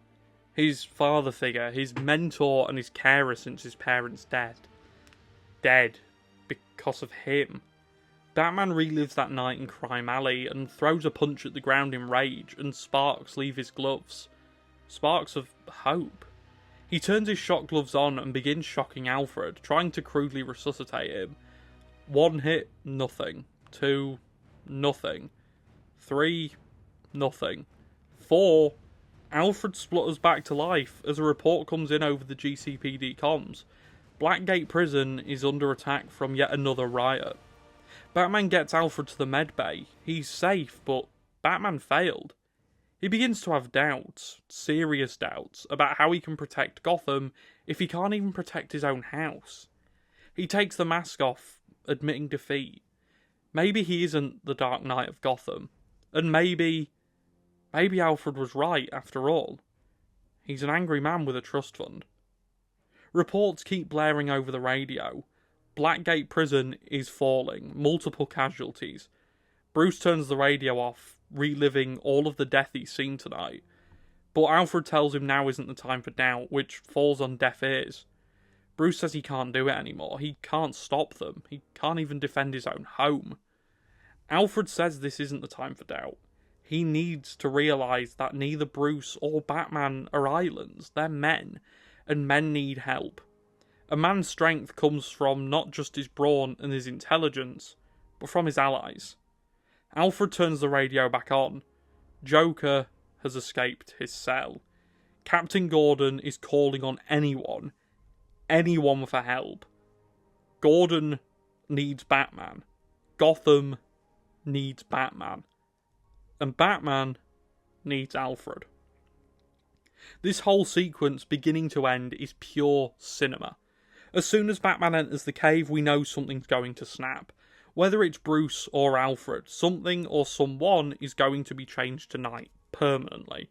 His father figure, his mentor and his carer since his parents' death. Dead. Because of him. Batman relives that night in Crime Alley and throws a punch at the ground in rage, and sparks leave his gloves. Sparks of hope. He turns his shock gloves on and begins shocking Alfred, trying to crudely resuscitate him. 1 hit, nothing. 2, nothing. 3, nothing. 4, Alfred splutters back to life as a report comes in over the GCPD comms. Blackgate Prison is under attack from yet another riot. Batman gets Alfred to the medbay. He's safe, but Batman failed. He begins to have doubts, serious doubts, about how he can protect Gotham if he can't even protect his own house. He takes the mask off, admitting defeat. Maybe he isn't the Dark Knight of Gotham, and maybe Alfred was right after all. He's an angry man with a trust fund. Reports keep blaring over the radio. Blackgate Prison is falling, multiple casualties. Bruce turns the radio off, reliving all of the death he's seen tonight. But Alfred tells him now isn't the time for doubt, which falls on deaf ears. Bruce says he can't do it anymore. He can't stop them. He can't even defend his own home. Alfred says this isn't the time for doubt. He needs to realise that neither Bruce or Batman are islands. They're men, and men need help. A man's strength comes from not just his brawn and his intelligence, but from his allies. Alfred turns the radio back on. Joker has escaped his cell. Captain Gordon is calling on anyone for help. Gordon needs Batman. Gotham needs Batman. And Batman needs Alfred. This whole sequence, beginning to end, is pure cinema. As soon as Batman enters the cave, we know something's going to snap. Whether it's Bruce or Alfred, something or someone is going to be changed tonight, permanently.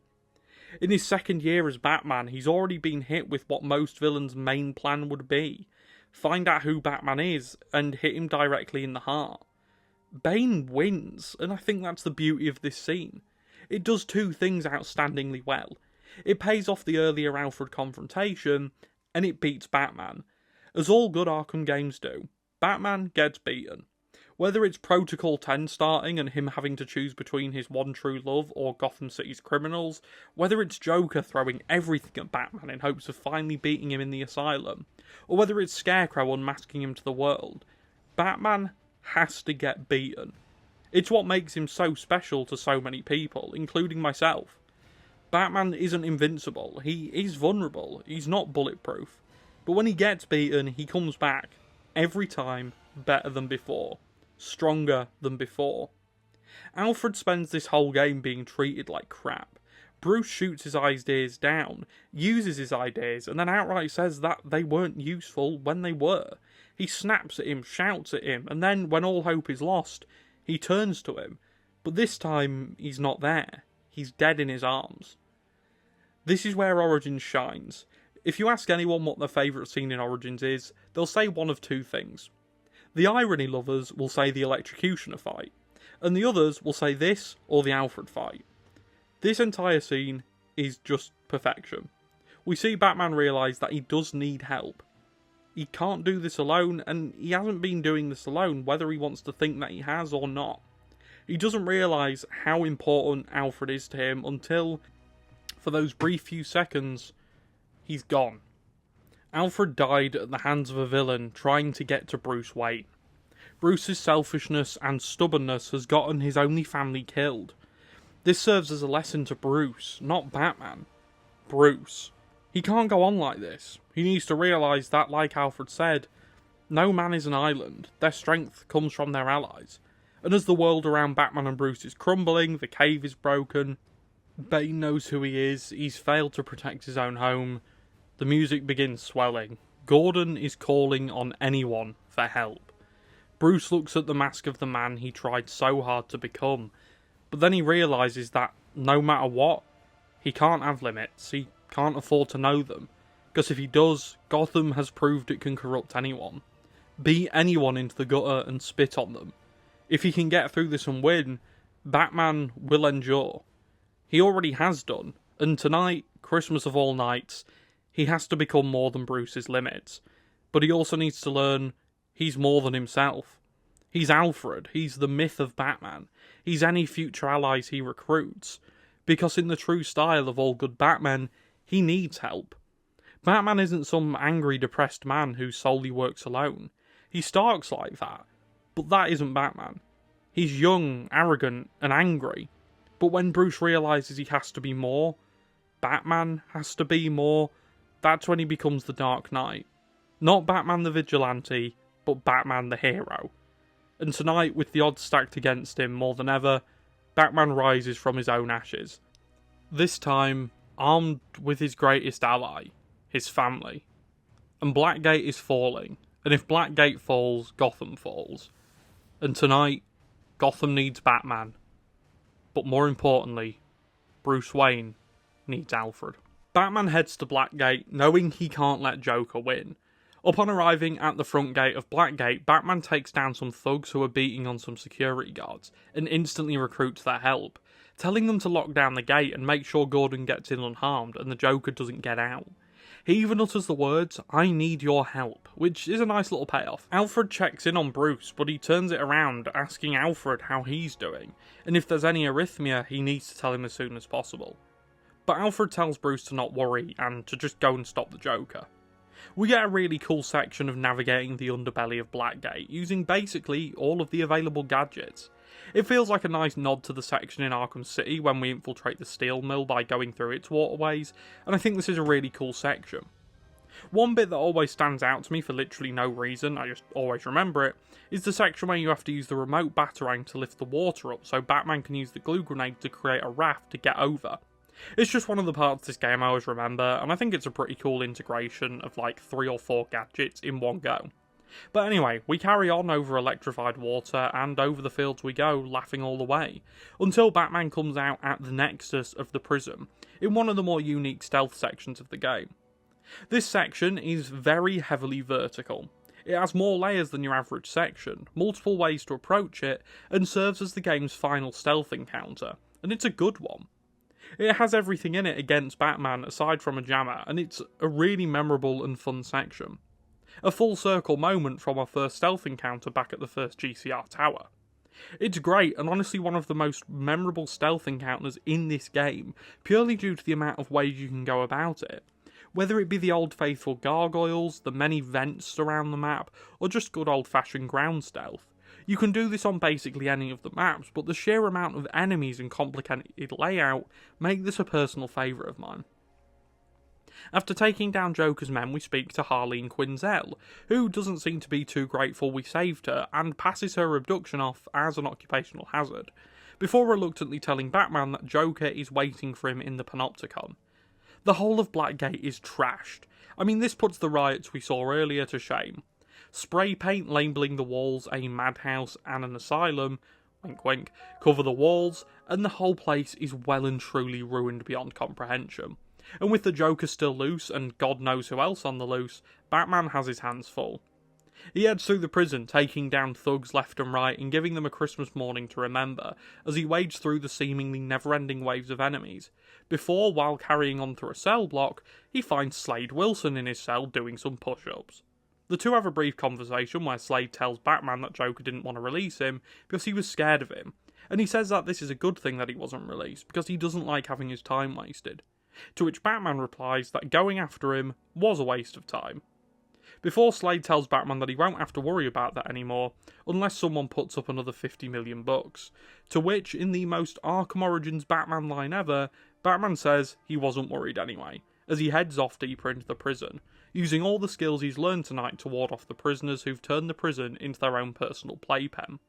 In his second year as Batman, he's already been hit with what most villains' main plan would be. Find out who Batman is, and hit him directly in the heart. Bane wins, and I think that's the beauty of this scene. It does two things outstandingly well. It pays off the earlier Alfred confrontation, and it beats Batman. As all good Arkham games do, Batman gets beaten. Whether it's Protocol 10 starting and him having to choose between his one true love or Gotham City's criminals, whether it's Joker throwing everything at Batman in hopes of finally beating him in the asylum, or whether it's Scarecrow unmasking him to the world, Batman has to get beaten. It's what makes him so special to so many people, including myself. Batman isn't invincible, he is vulnerable, he's not bulletproof, but when he gets beaten, he comes back, every time, better than before. Stronger than before. Alfred spends this whole game being treated like crap. Bruce shoots his ideas down, uses his ideas, and then outright says that they weren't useful when they were. He snaps at him, shouts at him, and then, when all hope is lost, he turns to him. But this time, he's not there. He's dead in his arms. This is where Origins shines. If you ask anyone what their favourite scene in Origins is, they'll say one of two things. The irony lovers will say the electrocutioner fight, and the others will say this or the Alfred fight. This entire scene is just perfection. We see Batman realise that he does need help. He can't do this alone, and he hasn't been doing this alone, whether he wants to think that he has or not. He doesn't realise how important Alfred is to him until, for those brief few seconds, he's gone. Alfred died at the hands of a villain trying to get to Bruce Wayne. Bruce's selfishness and stubbornness has gotten his only family killed. This serves as a lesson to Bruce, not Batman. Bruce. He can't go on like this. He needs to realise that, like Alfred said, no man is an island. Their strength comes from their allies. And as the world around Batman and Bruce is crumbling, the cave is broken, Bane knows who he is, he's failed to protect his own home, the music begins swelling. Gordon is calling on anyone for help. Bruce looks at the mask of the man he tried so hard to become, but then he realises that no matter what, he can't have limits, he can't afford to know them, because if he does, Gotham has proved it can corrupt anyone. Beat anyone into the gutter and spit on them. If he can get through this and win, Batman will endure. He already has done, and tonight, Christmas of all nights, he has to become more than Bruce's limits. But he also needs to learn he's more than himself. He's Alfred, he's the myth of Batman, he's any future allies he recruits. Because in the true style of all good Batmen, he needs help. Batman isn't some angry, depressed man who solely works alone. He Stark's like that, but that isn't Batman. He's young, arrogant, and angry. But when Bruce realises he has to be more, Batman has to be more, that's when he becomes the Dark Knight. Not Batman the Vigilante, but Batman the hero. And tonight, with the odds stacked against him more than ever, Batman rises from his own ashes. This time, armed with his greatest ally, his family. And Blackgate is falling, and if Blackgate falls, Gotham falls. And tonight, Gotham needs Batman. But more importantly, Bruce Wayne needs Alfred. Batman heads to Blackgate, knowing he can't let Joker win. Upon arriving at the front gate of Blackgate, Batman takes down some thugs who are beating on some security guards, and instantly recruits their help, telling them to lock down the gate and make sure Gordon gets in unharmed and the Joker doesn't get out. He even utters the words, "I need your help," which is a nice little payoff. Alfred checks in on Bruce, but he turns it around, asking Alfred how he's doing, and if there's any arrhythmia, he needs to tell him as soon as possible. But Alfred tells Bruce to not worry, and to just go and stop the Joker. We get a really cool section of navigating the underbelly of Blackgate, using basically all of the available gadgets. It feels like a nice nod to the section in Arkham City when we infiltrate the steel mill by going through its waterways, and I think this is a really cool section. One bit that always stands out to me for literally no reason, I just always remember it, is the section where you have to use the remote batarang to lift the water up so Batman can use the glue grenade to create a raft to get over. It's just one of the parts of this game I always remember, and I think it's a pretty cool integration of like 3 or 4 gadgets in one go. But anyway, we carry on over electrified water, and over the fields we go, laughing all the way, until Batman comes out at the nexus of the prism, in one of the more unique stealth sections of the game. This section is very heavily vertical. It has more layers than your average section, multiple ways to approach it, and serves as the game's final stealth encounter, and it's a good one. It has everything in it against Batman aside from a jammer, and it's a really memorable and fun section. A full circle moment from our first stealth encounter back at the first GCR tower. It's great, and honestly one of the most memorable stealth encounters in this game, purely due to the amount of ways you can go about it. Whether it be the old faithful gargoyles, the many vents around the map, or just good old fashioned ground stealth. You can do this on basically any of the maps, but the sheer amount of enemies and complicated layout make this a personal favourite of mine. After taking down Joker's men, we speak to Harleen Quinzel, who doesn't seem to be too grateful we saved her, and passes her abduction off as an occupational hazard, before reluctantly telling Batman that Joker is waiting for him in the Panopticon. The whole of Blackgate is trashed. I mean, this puts the riots we saw earlier to shame. Spray paint labelling the walls a madhouse and an asylum, wink wink, cover the walls, and the whole place is well and truly ruined beyond comprehension. And with the Joker still loose, and God knows who else on the loose, Batman has his hands full. He heads through the prison, taking down thugs left and right and giving them a Christmas morning to remember, as he wades through the seemingly never-ending waves of enemies, before, while carrying on through a cell block, he finds Slade Wilson in his cell doing some push-ups. The two have a brief conversation where Slade tells Batman that Joker didn't want to release him because he was scared of him, and he says that this is a good thing that he wasn't released because he doesn't like having his time wasted. To which Batman replies that going after him was a waste of time. Before Slade tells Batman that he won't have to worry about that anymore unless someone puts up another $50 million. To which, in the most Arkham Origins Batman line ever, Batman says he wasn't worried anyway, as he heads off deeper into the prison, using all the skills he's learned tonight to ward off the prisoners who've turned the prison into their own personal playpen.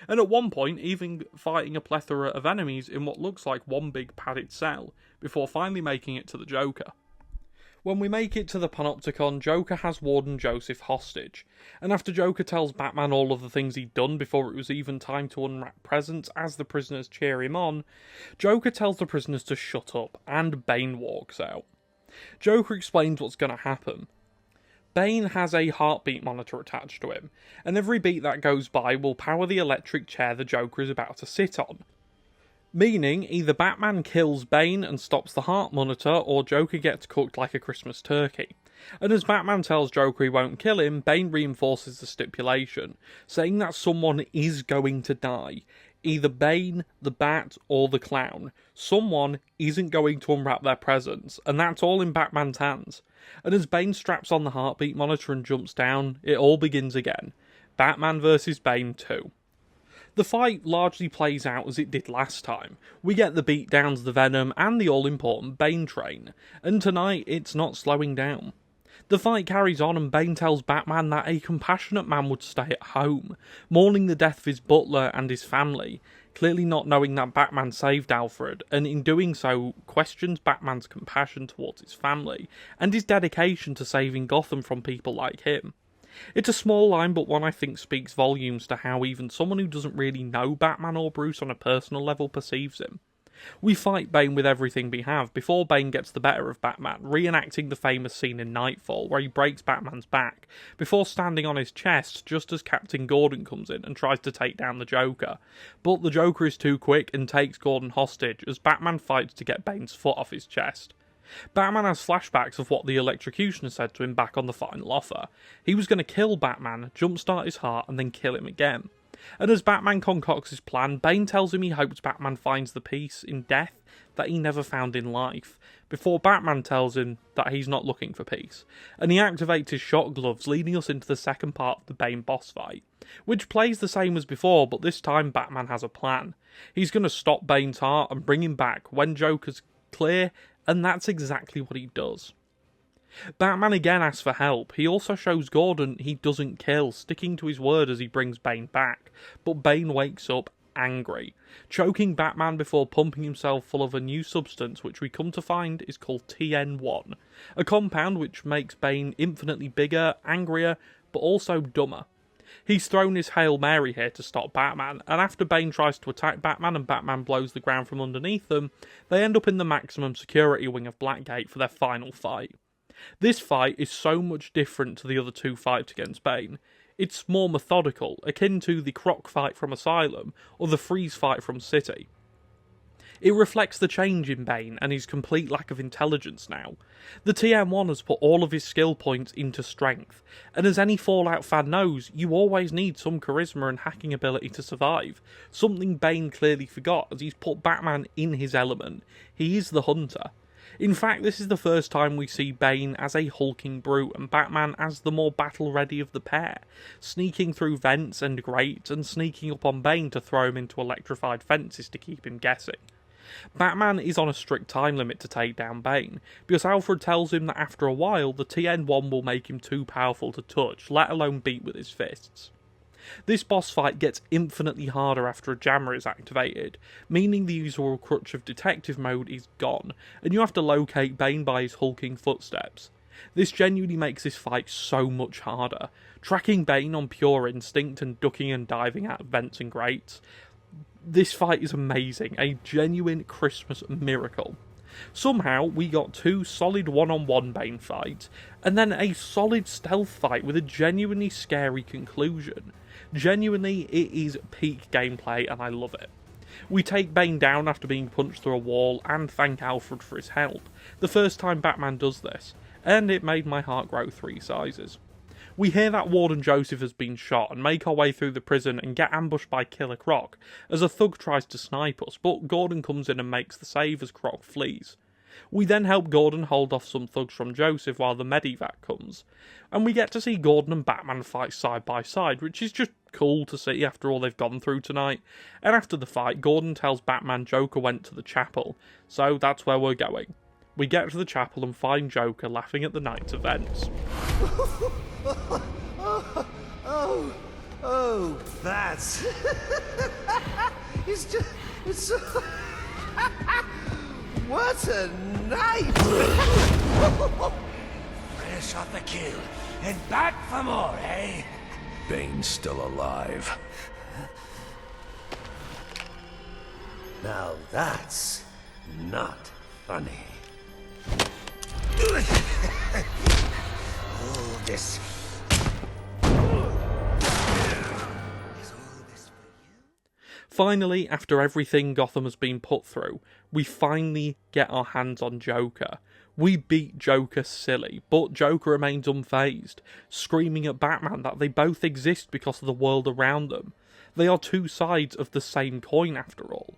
And at one point, even fighting a plethora of enemies in what looks like one big padded cell, before finally making it to the Joker. When we make it to the Panopticon, Joker has Warden Joseph hostage, and after Joker tells Batman all of the things he'd done before it was even time to unwrap presents as the prisoners cheer him on, Joker tells the prisoners to shut up, and Bane walks out. Joker explains what's going to happen. Bane has a heartbeat monitor attached to him, and every beat that goes by will power the electric chair the Joker is about to sit on. Meaning, either Batman kills Bane and stops the heart monitor, or Joker gets cooked like a Christmas turkey. And as Batman tells Joker he won't kill him, Bane reinforces the stipulation, saying that someone is going to die. Either Bane, the Bat, or the Clown. Someone isn't going to unwrap their presents, and that's all in Batman's hands. And as Bane straps on the heartbeat monitor and jumps down, it all begins again. Batman vs Bane 2. The fight largely plays out as it did last time. We get the beatdowns, the venom, and the all-important Bane train, and tonight it's not slowing down. The fight carries on and Bane tells Batman that a compassionate man would stay at home, mourning the death of his butler and his family, clearly not knowing that Batman saved Alfred, and in doing so questions Batman's compassion towards his family, and his dedication to saving Gotham from people like him. It's a small line, but one I think speaks volumes to how even someone who doesn't really know Batman or Bruce on a personal level perceives him. We fight Bane with everything we have before Bane gets the better of Batman, reenacting the famous scene in Nightfall where he breaks Batman's back, before standing on his chest just as Captain Gordon comes in and tries to take down the Joker. But the Joker is too quick and takes Gordon hostage as Batman fights to get Bane's foot off his chest. Batman has flashbacks of what the electrocutioner said to him back on the final offer. He was going to kill Batman, jumpstart his heart, and then kill him again. And as Batman concocts his plan, Bane tells him he hopes Batman finds the peace in death that he never found in life, before Batman tells him that he's not looking for peace, and he activates his shot gloves, leading us into the second part of the Bane boss fight, which plays the same as before, but this time Batman has a plan. He's going to stop Bane's heart and bring him back when Joker's clear, and that's exactly what he does. Batman again asks for help. He also shows Gordon he doesn't kill, sticking to his word as he brings Bane back, but Bane wakes up angry, choking Batman before pumping himself full of a new substance which we come to find is called TN1, a compound which makes Bane infinitely bigger, angrier, but also dumber. He's thrown his Hail Mary here to stop Batman, and after Bane tries to attack Batman and Batman blows the ground from underneath them, they end up in the maximum security wing of Blackgate for their final fight. This fight is so much different to the other two fights against Bane. It's more methodical, akin to the Croc fight from Asylum, or the Freeze fight from City. It reflects the change in Bane and his complete lack of intelligence now. The TM1 has put all of his skill points into strength, and as any Fallout fan knows, you always need some charisma and hacking ability to survive, something Bane clearly forgot as he's put Batman in his element. He is the hunter. In fact, this is the first time we see Bane as a hulking brute and Batman as the more battle-ready of the pair, sneaking through vents and grates and sneaking up on Bane to throw him into electrified fences to keep him guessing. Batman is on a strict time limit to take down Bane, because Alfred tells him that after a while the TN1 will make him too powerful to touch, let alone beat with his fists. This boss fight gets infinitely harder after a jammer is activated, meaning the usual crutch of detective mode is gone, and you have to locate Bane by his hulking footsteps. This genuinely makes this fight so much harder, tracking Bane on pure instinct and ducking and diving out of vents and grates. This fight is amazing, a genuine Christmas miracle. Somehow, we got 2 solid one-on-one Bane fights, and then a solid stealth fight with a genuinely scary conclusion. Genuinely, it is peak gameplay, and I love it. We take Bane down after being punched through a wall, and thank Alfred for his help. The first time Batman does this, and it made my heart grow 3 sizes. We hear that Warden Joseph has been shot and make our way through the prison and get ambushed by Killer Croc as a thug tries to snipe us, but Gordon comes in and makes the save as Croc flees. We then help Gordon hold off some thugs from Joseph while the medevac comes, and we get to see Gordon and Batman fight side by side, which is just cool to see after all they've gone through tonight. And after the fight, Gordon tells Batman Joker went to the chapel, so that's where we're going. We get to the chapel and find Joker laughing at the night's events. Oh, that's... it's so... What a night! Fresh off the kill, and back for more, eh? Bane's still alive. Now that's not funny. Oh, this... Finally, after everything Gotham has been put through, we finally get our hands on Joker. We beat Joker silly, but Joker remains unfazed, screaming at Batman that they both exist because of the world around them. They are 2 sides of the same coin after all.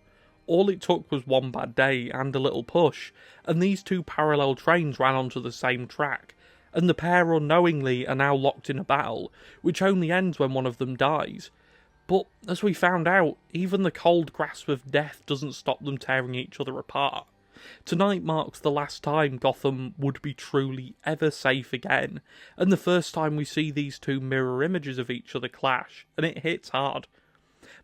All it took was one bad day and a little push, and these 2 parallel trains ran onto the same track, and the pair unknowingly are now locked in a battle, which only ends when one of them dies. But, as we found out, even the cold grasp of death doesn't stop them tearing each other apart. Tonight marks the last time Gotham would be truly ever safe again, and the first time we see these 2 mirror images of each other clash, and it hits hard.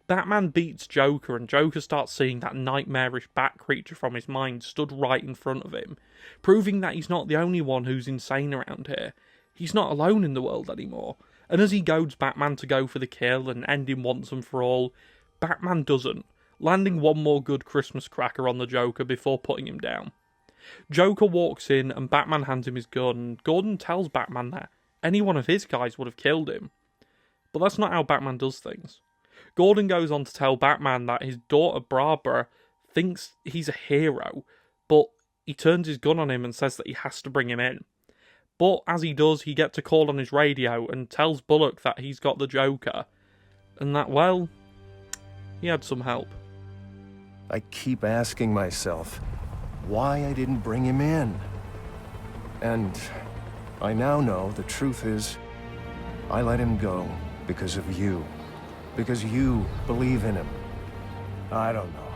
Batman beats Joker, and Joker starts seeing that nightmarish bat creature from his mind stood right in front of him, proving that he's not the only one who's insane around here. He's not alone in the world anymore. And as he goads Batman to go for the kill and end him once and for all, Batman doesn't, landing one more good Christmas cracker on the Joker before putting him down. Joker walks in and Batman hands him his gun, and Gordon tells Batman that any one of his guys would have killed him. But that's not how Batman does things. Gordon goes on to tell Batman that his daughter Barbara thinks he's a hero, but he turns his gun on him and says that he has to bring him in. But as he does, he gets a call on his radio and tells Bullock that he's got the Joker, and that, well, he had some help. I keep asking myself why I didn't bring him in. And I now know the truth is, I let him go because of you. Because you believe in him. I don't know.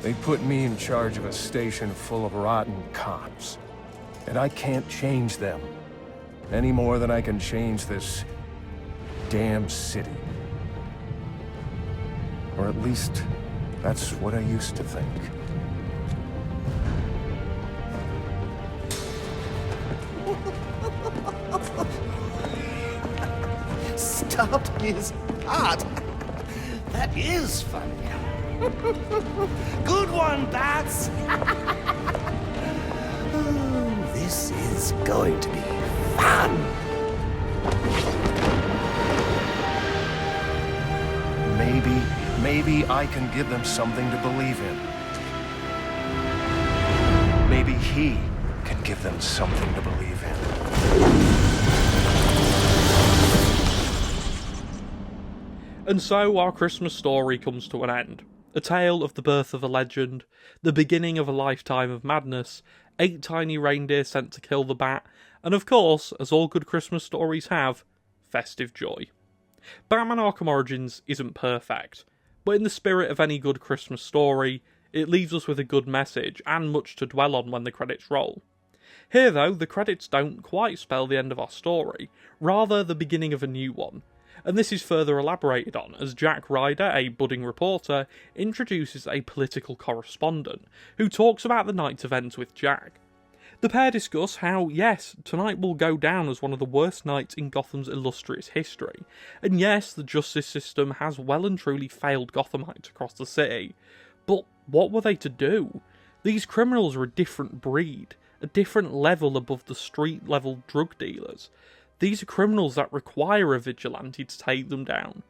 They put me in charge of a station full of rotten cops. And I can't change them, any more than I can change this damn city. Or at least, that's what I used to think. Stopped his heart. That is funny. Good one, Bats! This is going to be fun! Maybe I can give them something to believe in. he can give them something to believe in. And so our Christmas story comes to an end. A tale of the birth of a legend, the beginning of a lifetime of madness, 8 tiny reindeer sent to kill the bat, and of course, as all good Christmas stories have, festive joy. Batman Arkham Origins isn't perfect, but in the spirit of any good Christmas story, it leaves us with a good message and much to dwell on when the credits roll. Here though, the credits don't quite spell the end of our story, rather the beginning of a new one. And this is further elaborated on as Jack Ryder, a budding reporter, introduces a political correspondent who talks about the night's events with Jack. The pair discuss how, yes, tonight will go down as one of the worst nights in Gotham's illustrious history, and yes, the justice system has well and truly failed Gothamites across the city, but what were they to do? These criminals are a different breed, a different level above the street-level drug dealers. These are criminals that require a vigilante to take them down.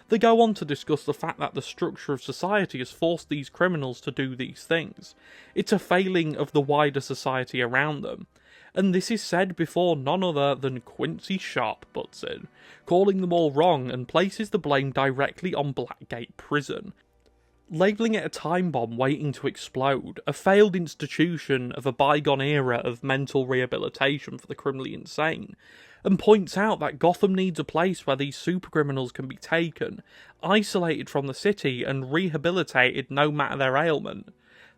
They go on to discuss the fact that the structure of society has forced these criminals to do these things. It's a failing of the wider society around them. And this is said before none other than Quincy Sharp butts in, calling them all wrong and places the blame directly on Blackgate Prison, labelling it a time bomb waiting to explode, a failed institution of a bygone era of mental rehabilitation for the criminally insane, and points out that Gotham needs a place where these supercriminals can be taken, isolated from the city and rehabilitated no matter their ailment.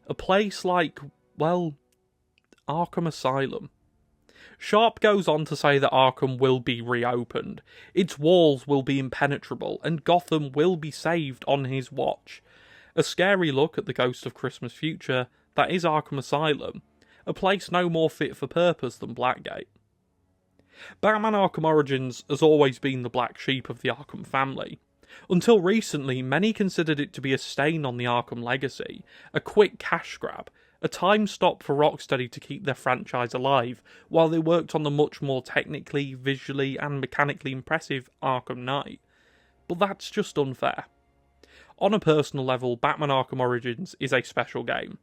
A place like, well, Arkham Asylum. Sharp goes on to say that Arkham will be reopened, its walls will be impenetrable, and Gotham will be saved on his watch. A scary look at the ghost of Christmas future that is Arkham Asylum, a place no more fit for purpose than Blackgate. Batman Arkham Origins has always been the black sheep of the Arkham family. Until recently, many considered it to be a stain on the Arkham legacy, a quick cash grab, a time stop for Rocksteady to keep their franchise alive, while they worked on the much more technically, visually and mechanically impressive Arkham Knight. But that's just unfair. On a personal level, Batman Arkham Origins is a special game.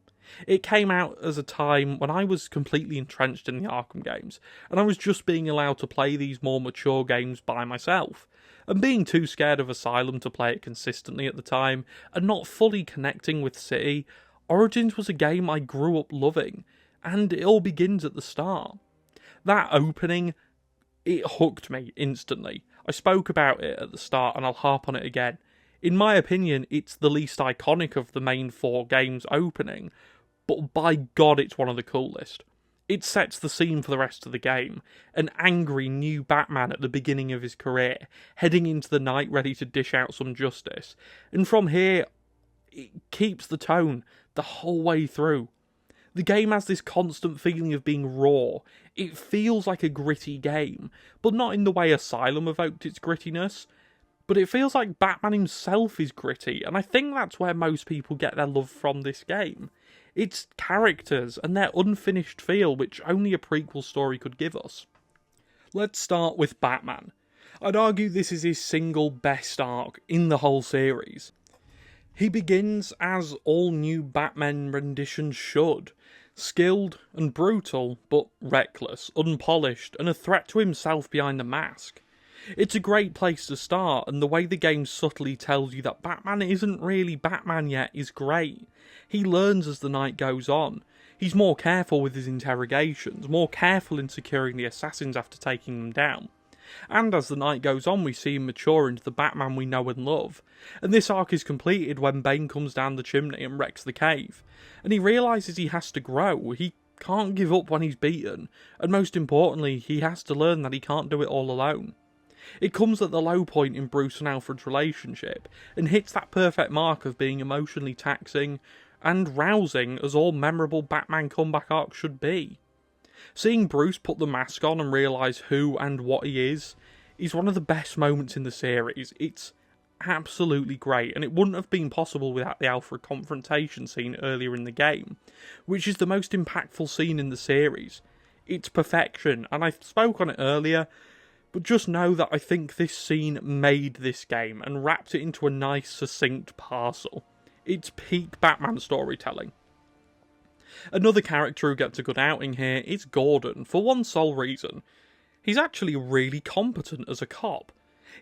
It came out as a time when I was completely entrenched in the Arkham games, and I was just being allowed to play these more mature games by myself, and being too scared of Asylum to play it consistently at the time, and not fully connecting with City, Origins was a game I grew up loving, and it all begins at the start. That opening, it hooked me instantly. I spoke about it at the start, and I'll harp on it again. In my opinion, it's the least iconic of the main 4 games opening, but by God it's one of the coolest. It sets the scene for the rest of the game. An angry new Batman at the beginning of his career, heading into the night ready to dish out some justice. And from here, it keeps the tone the whole way through. The game has this constant feeling of being raw. It feels like a gritty game, but not in the way Asylum evoked its grittiness. But it feels like Batman himself is gritty, and I think that's where most people get their love from this game. Its characters and their unfinished feel, which only a prequel story could give us. Let's start with Batman. I'd argue this is his single best arc in the whole series. He begins as all new Batman renditions should. Skilled and brutal, but reckless, unpolished, and a threat to himself behind the mask. It's a great place to start, and the way the game subtly tells you that Batman isn't really Batman yet is great. He learns as the night goes on. He's more careful with his interrogations, more careful in securing the assassins after taking them down. And as the night goes on, we see him mature into the Batman we know and love. And this arc is completed when Bane comes down the chimney and wrecks the cave. And he realises he has to grow. He can't give up when he's beaten. And most importantly, he has to learn that he can't do it all alone. It comes at the low point in Bruce and Alfred's relationship, and hits that perfect mark of being emotionally taxing and rousing as all memorable Batman comeback arcs should be. Seeing Bruce put the mask on and realise who and what he is one of the best moments in the series. It's absolutely great, and it wouldn't have been possible without the Alfred confrontation scene earlier in the game, which is the most impactful scene in the series. It's perfection, and I spoke on it earlier, but just know that I think this scene made this game and wrapped it into a nice, succinct parcel. It's peak Batman storytelling. Another character who gets a good outing here is Gordon, for one sole reason. He's actually really competent as a cop.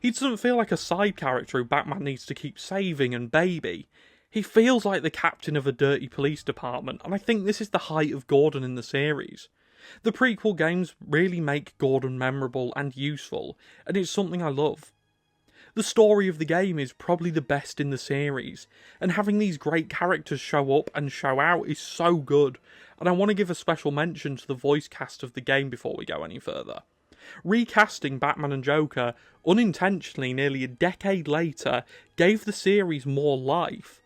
He doesn't feel like a side character who Batman needs to keep saving and baby. He feels like the captain of a dirty police department, and I think this is the height of Gordon in the series. The prequel games really make Gordon memorable and useful, and it's something I love. The story of the game is probably the best in the series, and having these great characters show up and show out is so good, and I want to give a special mention to the voice cast of the game before we go any further. Recasting Batman and Joker, unintentionally nearly a decade later, gave the series more life.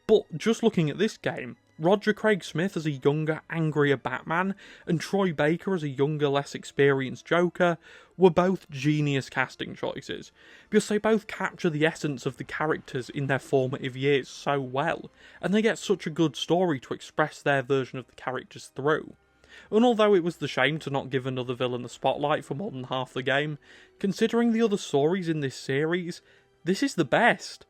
But just looking at this game, Roger Craig Smith as a younger, angrier Batman, and Troy Baker as a younger, less experienced Joker, were both genius casting choices, because they both capture the essence of the characters in their formative years so well, and they get such a good story to express their version of the characters through. And although it was the shame to not give another villain the spotlight for more than half the game, considering the other stories in this series, this is the best.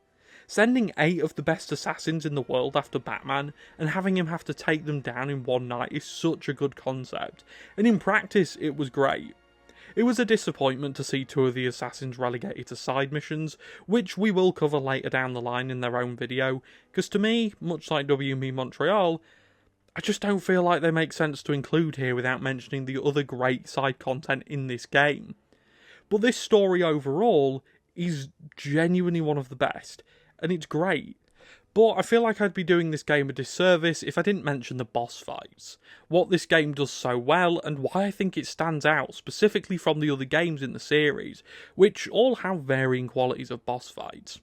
Sending 8 of the best assassins in the world after Batman, and having him have to take them down in one night is such a good concept, and in practice it was great. It was a disappointment to see 2 of the assassins relegated to side missions, which we will cover later down the line in their own video, because to me, much like WME Montreal, I just don't feel like they make sense to include here without mentioning the other great side content in this game. But this story overall is genuinely one of the best, and it's great. But I feel like I'd be doing this game a disservice if I didn't mention the boss fights, what this game does so well, and why I think it stands out specifically from the other games in the series, which all have varying qualities of boss fights.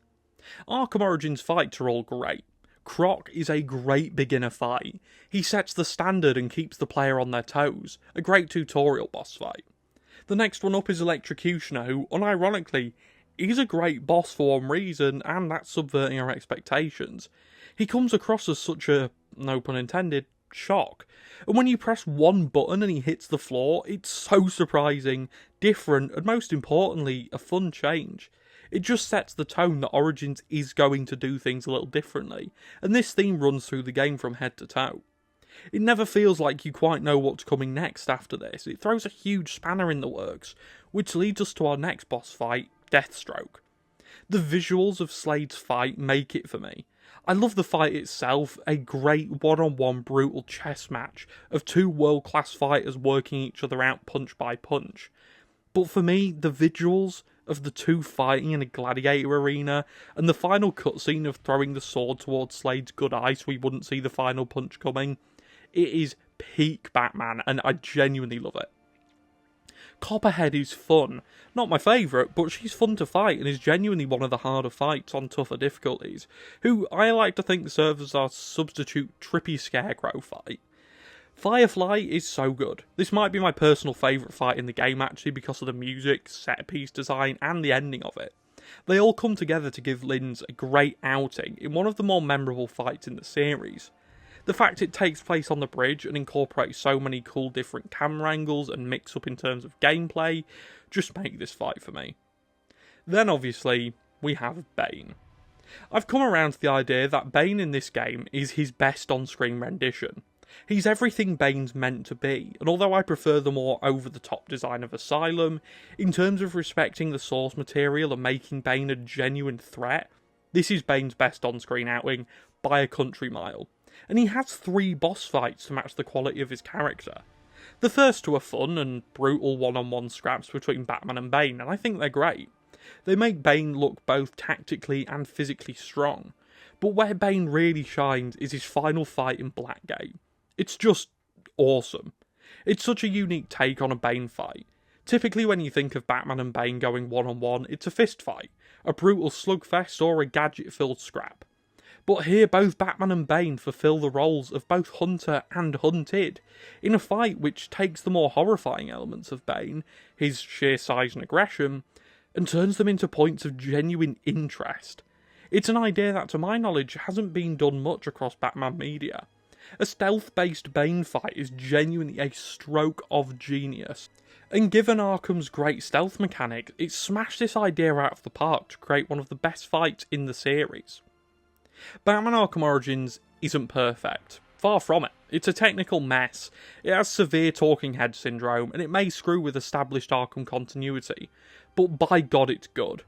Arkham Origins fights are all great. Croc is a great beginner fight. He sets the standard and keeps the player on their toes, a great tutorial boss fight. The next one up is Electrocutioner, who, unironically, he's a great boss for one reason, and that's subverting our expectations. He comes across as such a, no pun intended, shock. And when you press one button and he hits the floor, it's so surprising, different, and most importantly, a fun change. It just sets the tone that Origins is going to do things a little differently, and this theme runs through the game from head to toe. It never feels like you quite know what's coming next after this. It throws a huge spanner in the works, which leads us to our next boss fight, Deathstroke. The visuals of Slade's fight make it for me. I love the fight itself, a great one-on-one brutal chess match of 2 world-class fighters working each other out punch by punch. But for me, the visuals of the 2 fighting in a gladiator arena, and the final cutscene of throwing the sword towards Slade's good eye so we wouldn't see the final punch coming, it is peak Batman, and I genuinely love it. Copperhead is fun. Not my favourite, but she's fun to fight and is genuinely one of the harder fights on tougher difficulties, who I like to think serves as our substitute trippy scarecrow fight. Firefly is so good. This might be my personal favourite fight in the game actually because of the music, set-piece design and the ending of it. They all come together to give Linz a great outing in one of the more memorable fights in the series. The fact it takes place on the bridge and incorporates so many cool different camera angles and mix up in terms of gameplay just make this fight for me. Then obviously we have Bane. I've come around to the idea that Bane in this game is his best on-screen rendition. He's everything Bane's meant to be, and although I prefer the more over-the-top design of Asylum, in terms of respecting the source material and making Bane a genuine threat, this is Bane's best on-screen outing by a country mile. And he has 3 boss fights to match the quality of his character. The first 2 are fun and brutal one-on-one scraps between Batman and Bane, and I think they're great. They make Bane look both tactically and physically strong. But where Bane really shines is his final fight in Blackgate. It's just awesome. It's such a unique take on a Bane fight. Typically when you think of Batman and Bane going one-on-one, it's a fist fight, a brutal slugfest or a gadget-filled scrap. But here both Batman and Bane fulfill the roles of both hunter and hunted, in a fight which takes the more horrifying elements of Bane, his sheer size and aggression, and turns them into points of genuine interest. It's an idea that to my knowledge hasn't been done much across Batman media. A stealth-based Bane fight is genuinely a stroke of genius. And given Arkham's great stealth mechanic, it smashed this idea out of the park to create one of the best fights in the series. Batman Arkham Origins isn't perfect. Far from it. It's a technical mess, it has severe talking head syndrome, and it may screw with established Arkham continuity, but by God it's good.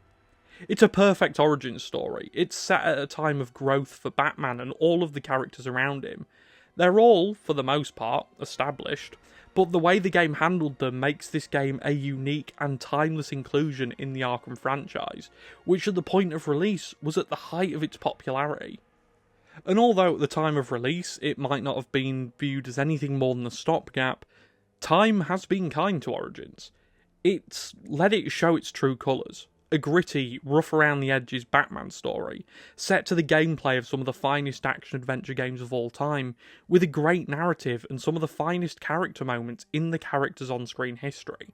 It's a perfect origin story. It's set at a time of growth for Batman and all of the characters around him. They're all, for the most part, established, but the way the game handled them makes this game a unique and timeless inclusion in the Arkham franchise, which at the point of release was at the height of its popularity. And although at the time of release it might not have been viewed as anything more than a stopgap, time has been kind to Origins. It's let it show its true colours. A gritty, rough around the edges Batman story, set to the gameplay of some of the finest action-adventure games of all time, with a great narrative and some of the finest character moments in the character's on-screen history.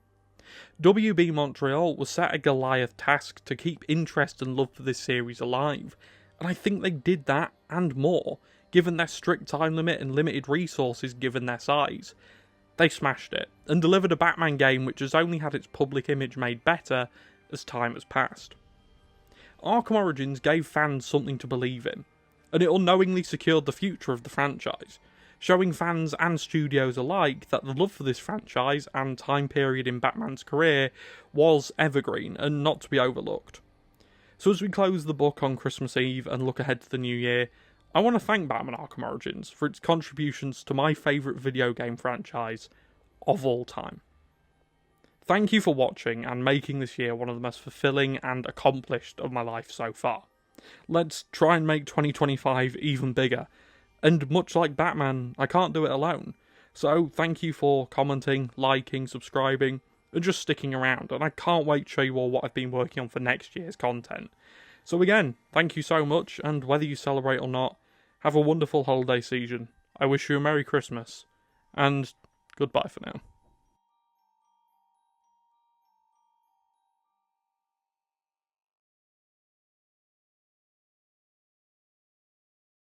WB Montreal was set a Goliath task to keep interest and love for this series alive, and I think they did that and more, given their strict time limit and limited resources given their size. They smashed it, and delivered a Batman game which has only had its public image made better as time has passed. Arkham Origins gave fans something to believe in, and it unknowingly secured the future of the franchise, showing fans and studios alike that the love for this franchise and time period in Batman's career was evergreen and not to be overlooked. So as we close the book on Christmas Eve and look ahead to the new year, I want to thank Batman Arkham Origins for its contributions to my favourite video game franchise of all time. Thank you for watching and making this year one of the most fulfilling and accomplished of my life so far. Let's try and make 2025 even bigger. And much like Batman, I can't do it alone. So thank you for commenting, liking, subscribing, and just sticking around. And I can't wait to show you all what I've been working on for next year's content. So again, thank you so much, and whether you celebrate or not, have a wonderful holiday season. I wish you a Merry Christmas, and goodbye for now.